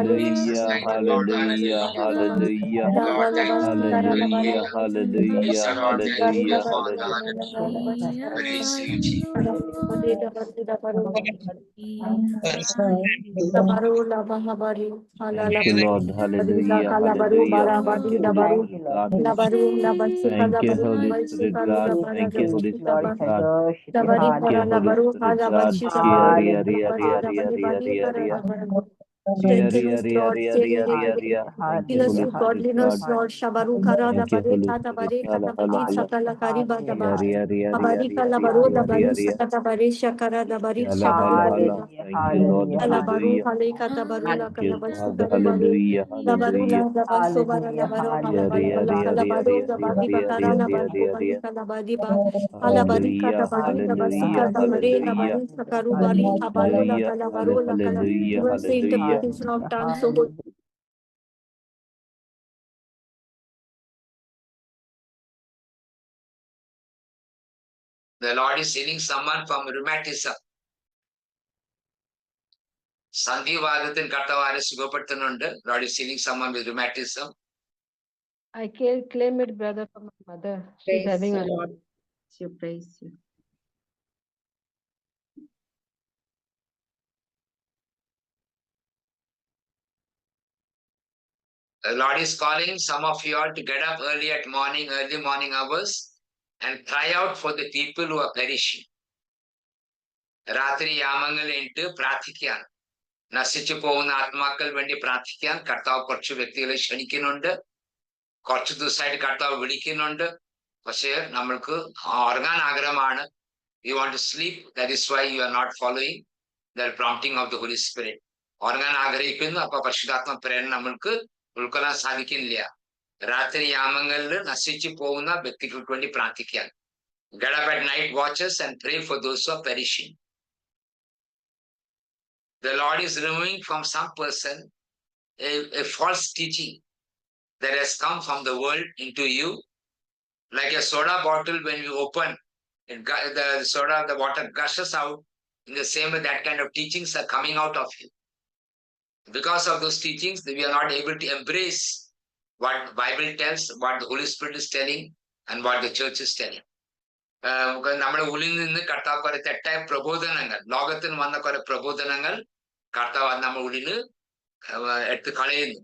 Jesus, Hallelujah, thank you, Lord. hallelujah, Hallelujah. hallelujah. Lord, thank you. Hallelujah, Hallelujah. Praise hallelujah, the Lord. Thank you, hallelujah, Father. hallelujah. Hallelujah. Praise you, Jesus. Thank you, Lord. Hallelujah, hallelujah. Thank you, Holy Spirit God. Thank you, Holy Spirit God. Thank you, Holy Spirit God. Thank you, Holy Spirit God. Yari, yari, yari, yari, yari, yari, yari, yari. Yari, Strengthen us, yari, Lord. yari, yari, yari, yari, yari. Thank you, Fill us Holy with Spirit God. godliness, Lord. Shabaru kara da Thank you, bare Holy kata Spirit. bare Hala, kata hala, bari hala. sakala kari bada ba. Yari, yari, yari, Abari yari, kala yari, baru yari, da yari, bari yari, yari. sakata bare shakara da bari Hala, hala, hala. shabari. Thank you, Lord. Ala baru Hallelujah. hale kata baru la Thank you, kala basi Father. kari baru. Hallelujah, La baru hallelujah. la da baso bara la baru hala Yari, bari yari, ala kala yari, yari, baru da yari, bari yari, yari, bakara la yari, yari, baru yari, bari yari. kala bari ba. Ala bari kata Hallelujah, bari da basi hallelujah, kata bari la hallelujah, bari sakaru bari habaru la hallelujah, kala baru la kala. hallelujah, Give us the hallelujah. interpretation of tongues, so good. The Lord is healing someone from rheumatism. സന്ധിവാദത്തിൽ കർത്താവ് സുഖപ്പെടുത്തുന്നുണ്ട്. Lord is healing someone with rheumatism. I can claim it, brother, for my mother. She's having a lot. You praise you. The Lord is calling some of you all to get up early morning hours, and cry out for the people who are perishing. രാത്രി യാമങ്ങൾ എണിട്ട് പ്രാർത്ഥിക്കാൻ, നശിച്ചു പോകുന്ന ആത്മാക്കൾ വേണ്ടി പ്രാർത്ഥിക്കാൻ കർത്താവ് കുറച്ച് വ്യക്തികളെ ക്ഷണിക്കുന്നുണ്ട്. കുറച്ച് ദിവസമായിട്ട് കർത്താവ് വിളിക്കുന്നുണ്ട്. പക്ഷേ നമ്മൾക്ക് ഉറങ്ങാൻ ആഗ്രഹമാണ്. You want to sleep, that is why you are not following the prompting of the Holy Spirit. ഉറങ്ങാൻ ആഗ്രഹിക്കുന്നു, അപ്പൊ പരിശുദ്ധാത്മ പ്രേരണ നമ്മൾക്ക് ഉൾക്കൊള്ളാൻ സാധിക്കുന്നില്ല. രാത്രി യാമങ്ങളിൽ നശിച്ചു പോകുന്ന വ്യക്തികൾക്ക് വേണ്ടി പ്രാർത്ഥിക്കാൻ. Get up at night watches and pray for those who are perishing. The Lord is removing from some person a false teaching that has come from the world into you. Like a soda bottle, when you open, the water gushes out, in the same way that kind of teachings are coming out of you. Because of those teachings, we are not able to embrace what Bible tells, what the Holy Spirit is telling, and what the church is telling. നമ്മുടെ ഉള്ളിൽ നിന്ന് കർത്താവ് കുറെ തെറ്റായ പ്രബോധനങ്ങൾ, ലോകത്തിന് വന്ന കുറെ പ്രബോധനങ്ങൾ കർത്താവ് നമ്മുടെ ഉള്ളിൽ എടുത്ത് കളയുന്നു.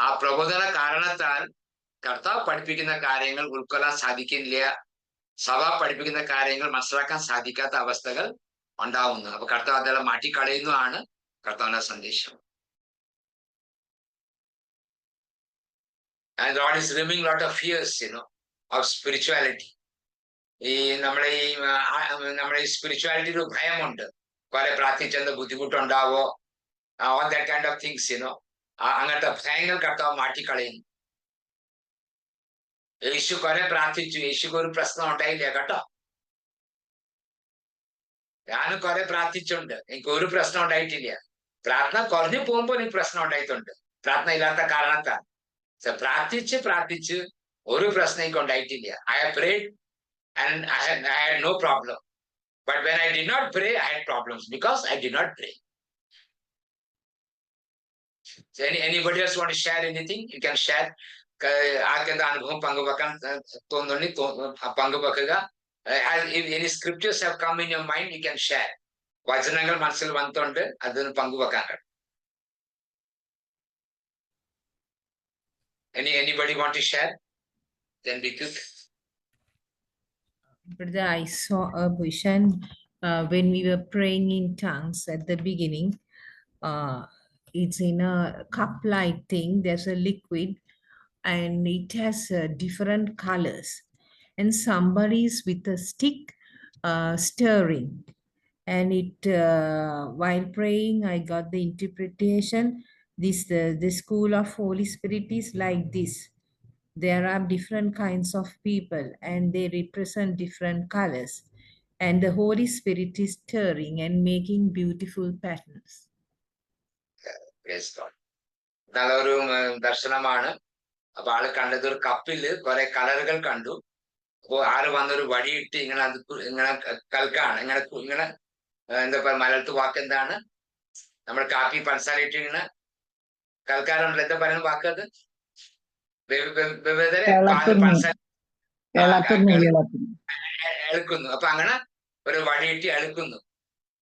ആ പ്രബോധന കാരണത്താൽ കർത്താവ് പഠിപ്പിക്കുന്ന കാര്യങ്ങൾ ഉൾക്കൊള്ളാൻ സാധിക്കില്ല, സഭ പഠിപ്പിക്കുന്ന കാര്യങ്ങൾ മനസ്സിലാക്കാൻ സാധിക്കാത്ത അവസ്ഥകൾ ഉണ്ടാവുന്നു. അപ്പൊ കർത്താവ് അതെല്ലാം മാറ്റിക്കളയുന്നതാണ് കർത്താവിന്റെ സന്ദേശം. And God is removing a lot of fears, of spirituality. ഈ നമ്മുടെ ഈ സ്പിരിച്വാലിറ്റിയിൽ ഒരു ഭയമുണ്ട്. കുറെ പ്രാർത്ഥിച്ചെന്ത് ബുദ്ധിമുട്ടുണ്ടാവോ, all that kind of things, അങ്ങനത്തെ ഭയങ്ങൾ കർത്താവ് മാറ്റിക്കളയുന്നു. യേശു കുറെ പ്രാർത്ഥിച്ചു, യേശുക്ക് ഒരു പ്രശ്നം ഉണ്ടായില്ല കേട്ടോ. ഞാനും കുറെ പ്രാർത്ഥിച്ചുണ്ട്, എനിക്ക് ഒരു പ്രശ്നം ഉണ്ടായിട്ടില്ല. പ്രാർത്ഥന കുറഞ്ഞു പോകുമ്പോൾ എനിക്ക് പ്രശ്നം ഉണ്ടായിട്ടുണ്ട്, പ്രാർത്ഥന ഇല്ലാത്ത കാരണത്താൽ. പ്രാർത്ഥിച്ച് ഒരു പ്രശ്നം എനിക്ക് ഉണ്ടായിട്ടില്ല. I have prayed and I had no problem. But when I did not pray, I had problems because I did not pray. So anybody else want to share anything? You can share. ആർക്കെന്താ അനുഭവം പങ്കുവെക്കാൻ തോന്നുന്നുണ്ടെങ്കിൽ പങ്കുവെക്കുക. If any scriptures have come in your mind, you can share. വചനങ്ങൾ മനസ്സിൽ വന്നിട്ടുണ്ട്, അതിന് പങ്കുവെക്കാൻ. Anybody want to share? Then we could. Brother, I saw a vision when we were praying in tongues at the beginning. It's in a cup-like thing. There's a liquid and it has different colors. And somebody's with a stick stirring. And while praying, I got the interpretation. The school of Holy Spirit is like this. There are different kinds of people and they represent different colors. And the Holy Spirit is stirring and making beautiful patterns. Praise God. നല്ലൊരു ദർശനമാണ്. അപ്പൊ ആള് കണ്ടത് ഒരു കപ്പില് കുറെ കളറുകൾ കണ്ടു. അപ്പൊ ആള് വന്നൊരു വടിയിട്ട് ഇങ്ങനെ അത് ഇങ്ങനെ കൽക്കാണ്, ഇങ്ങനെ എന്താ പറയുക, മലയാളത്ത് വാക്ക് എന്താണ്, നമ്മൾ കാപ്പി പഞ്ചസാരയിട്ട് ഇങ്ങനെ കൽക്കാറുണ്ടല്ലോ, എന്താ പറയുന്ന വാക്ക് അത്, എളുക്കുന്നു. അപ്പൊ അങ്ങനെ ഒരു വടിയിട്ട് എളുക്കുന്നു.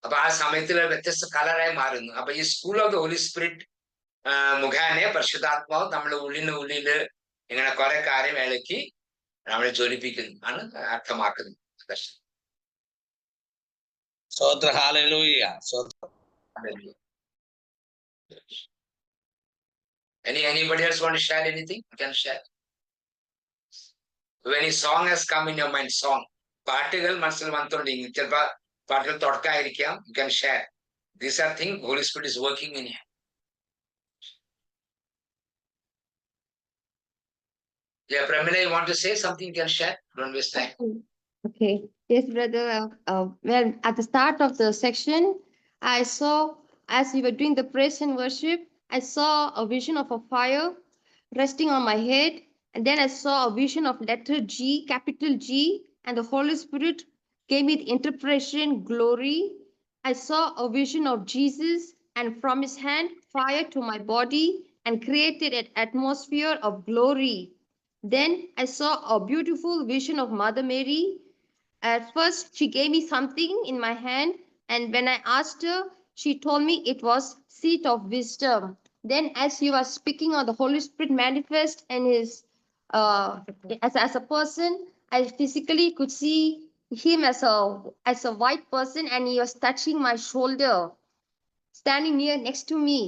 അപ്പൊ ആ സമയത്തിൽ വ്യത്യസ്ത കളറായി മാറുന്നു. അപ്പൊ ഈ school of the Holy Spirit മുഖേന പരിശുദ്ധാത്മാവ് നമ്മുടെ ഉള്ളില് ഇങ്ങനെ കുറെ കാര്യം ഇളക്കി നമ്മളെ ജ്വലിപ്പിക്കുന്നു ആണ് അർത്ഥമാക്കുന്നത്. Anybody else want to share anything? You can share. When a song has come in your mind, song, പാട്ടുകൾ മനസ്സിൽ വന്നുകൊണ്ടിരിക്കും, ചിലപ്പോ പാട്ടുകൾ തുടക്കമായിരിക്കാം. You can share. These are things Holy Spirit is working in you. Yeah, Pramila, you want to say something? You can share. Don't waste time. Okay. Yes, brother. Well, at the start of the section, I saw, as we were doing the praise and worship, I saw a vision of a fire resting on my head. And then I saw a vision of letter G, capital G, and the Holy Spirit gave me the interpretation, glory. I saw a vision of Jesus, and from his hand, fire to my body, and created an atmosphere of glory. Then I saw a beautiful vision of Mother Mary. At first, she gave me something in my hand, and when I asked her, she told me it was seat of wisdom. Then, as you are speaking on the Holy Spirit manifest and his as a person, I physically could see him as a white person, and he was touching my shoulder, standing next to me.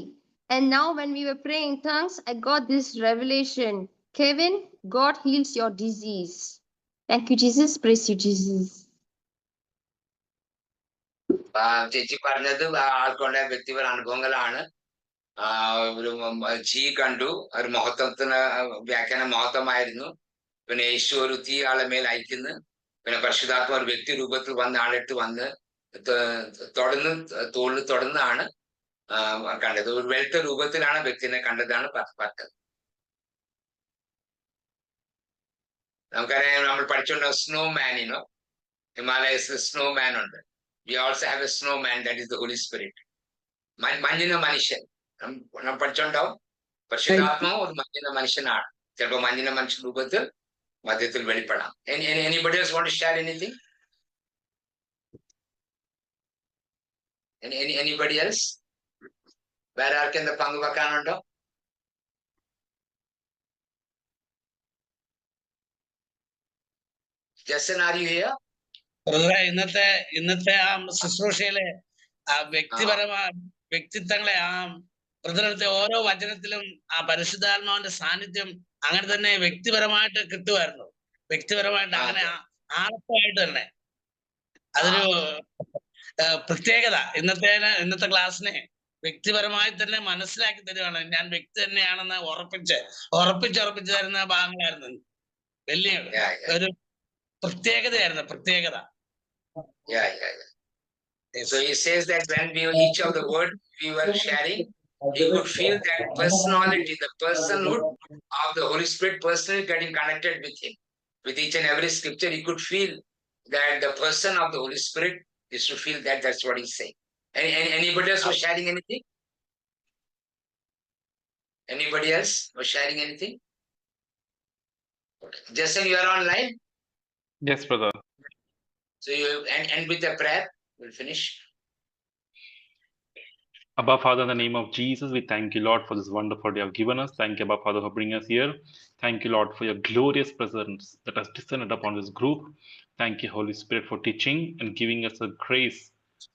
And now, when we were praying in tongues, I got this revelation. Kevin, God heals your disease. Thank you, Jesus. Praise you, Jesus. ചേച്ചി പറഞ്ഞത് ആൾക്കൊണ്ട വ്യക്തിപര അനുഭവങ്ങളാണ്. ഒരു G കണ്ടു, ഒരു മഹത്വത്തിന് വ്യാഖ്യാനം മഹത്വമായിരുന്നു. പിന്നെ യേശു ഒരു തീ ആളെ മേൽ അയക്കുന്നു. പിന്നെ പരിശുദ്ധാത്മ ഒരു വ്യക്തി രൂപത്തിൽ വന്ന് ആളിട്ട് വന്ന് തോളിൽ തൊടുന്നതാണ് കണ്ടത്. ഒരു വെളുത്ത രൂപത്തിലാണ് വ്യക്തിനെ കണ്ടതാണ് പറഞ്ഞത്. നമുക്കറിയാം, നമ്മൾ പഠിച്ചുകൊണ്ട് സ്നോ മാനിനോ ഹിമാലയസ് സ്നോ മാൻ ഉണ്ട്. We also have a snowman, that is the Holy Spirit. മഞ്ഞിന മനുഷ്യൻ നാം പഠിച്ചോണ്ടാവും. പരിശുദ്ധാത്മാവ് ഒരു മഞ്ഞിന മനുഷ്യനാണ്. ചിലപ്പോൾ മഞ്ഞിന മനുഷ്യ രൂപത്തിൽ മധ്യത്തിൽ വെളിപ്പെടാം. Anybody else want to share anything? Anybody else? വേറെ ആർക്കെന്താ പങ്കുവെക്കാനുണ്ടോ? Jason, are you here? ബ്രദറെ, ഇന്നത്തെ ആ ശുശ്രൂഷയിലെ ആ വ്യക്തിത്വങ്ങളെ ആ ബ്രദറിന്റെ ഓരോ വചനത്തിലും ആ പരിശുദ്ധാത്മാവിന്റെ സാന്നിധ്യം അങ്ങനെ തന്നെ വ്യക്തിപരമായിട്ട് കിട്ടുമായിരുന്നു. വ്യക്തിപരമായിട്ട് അങ്ങനെ ആഴമായിട്ട് തന്നെ അതൊരു പ്രത്യേകത. ഇന്നത്തെ ക്ലാസ്സിനെ വ്യക്തിപരമായി തന്നെ മനസ്സിലാക്കി തരുവാണ്. ഞാൻ വ്യക്തി തന്നെയാണെന്ന് ഉറപ്പിച്ച് തരുന്ന ഭാഗങ്ങളായിരുന്നു. വലിയ ഒരു പ്രത്യേകത. So he says that when we each of the word we were sharing, you could feel that personality, the personhood of the Holy Spirit personally getting connected with him. With each and every scripture, you could feel that the person of the Holy Spirit is to feel that. That's what he's saying. Anybody else was sharing anything? Anybody else was sharing anything? Okay. Jason, you are online? Yes, brother. So you end with a prayer. We'll finish. Abba Father, in the name of Jesus, we thank you, Lord, for this wonderful day you have given us. Thank you, Abba Father, for bringing us here. Thank you, Lord, for your glorious presence that has descended upon this group. Thank you, Holy Spirit, for teaching and giving us a grace.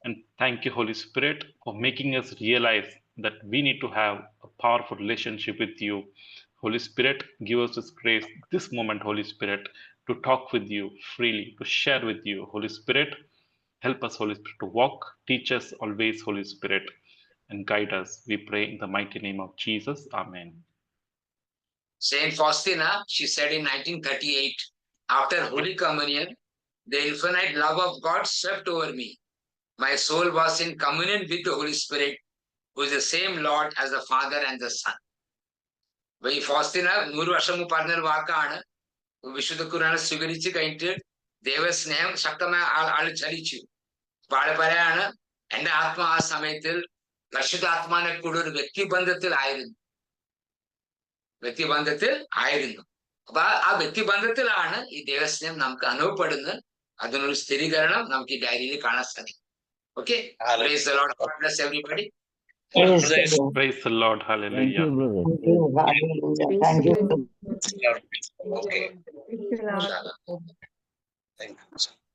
And thank you, Holy Spirit, for making us realize that we need to have a powerful relationship with you. Holy Spirit, give us this grace, this moment, Holy Spirit, to talk with you freely, to share with you. Holy Spirit, help us, Holy Spirit, to walk. Teach us always, Holy Spirit, and guide us. We pray in the mighty name of Jesus. Amen. Saint Faustina, she said in 1938, after Holy Communion, the infinite love of God swept over me. My soul was in communion with the Holy Spirit, who is the same Lord as the Father and the Son. ഈ ഫോസ്റ്റിന 100 വർഷം പറഞ്ഞൊരു വാക്കാണ്. വിശുദ്ധ ഖുർആനെ സ്വീകരിച്ച് കഴിഞ്ഞിട്ട് ദൈവസ്നേഹം ശക്തമായ ആള് ചലിച്ചു. ആള് പറയാണ്, എന്റെ ആത്മാ ആ സമയത്തിൽ പരിശുദ്ധാത്മാനെ കൂടെ ഒരു വ്യക്തിബന്ധത്തിലായിരുന്നു. അപ്പൊ ആ വ്യക്തിബന്ധത്തിലാണ് ഈ ദൈവസ്നേഹം നമുക്ക് അനുഭവപ്പെടുന്നത്. അതിനൊരു സ്ഥിരീകരണം നമുക്ക് ഈ ഡയറിയിൽ കാണാൻ സാധിക്കും. Okay, praise the Lord. God bless everybody. Praise the Lord. Hallelujah. Thank you, brother. Hallelujah. Thank you. Okay. Inshallah. Thank you.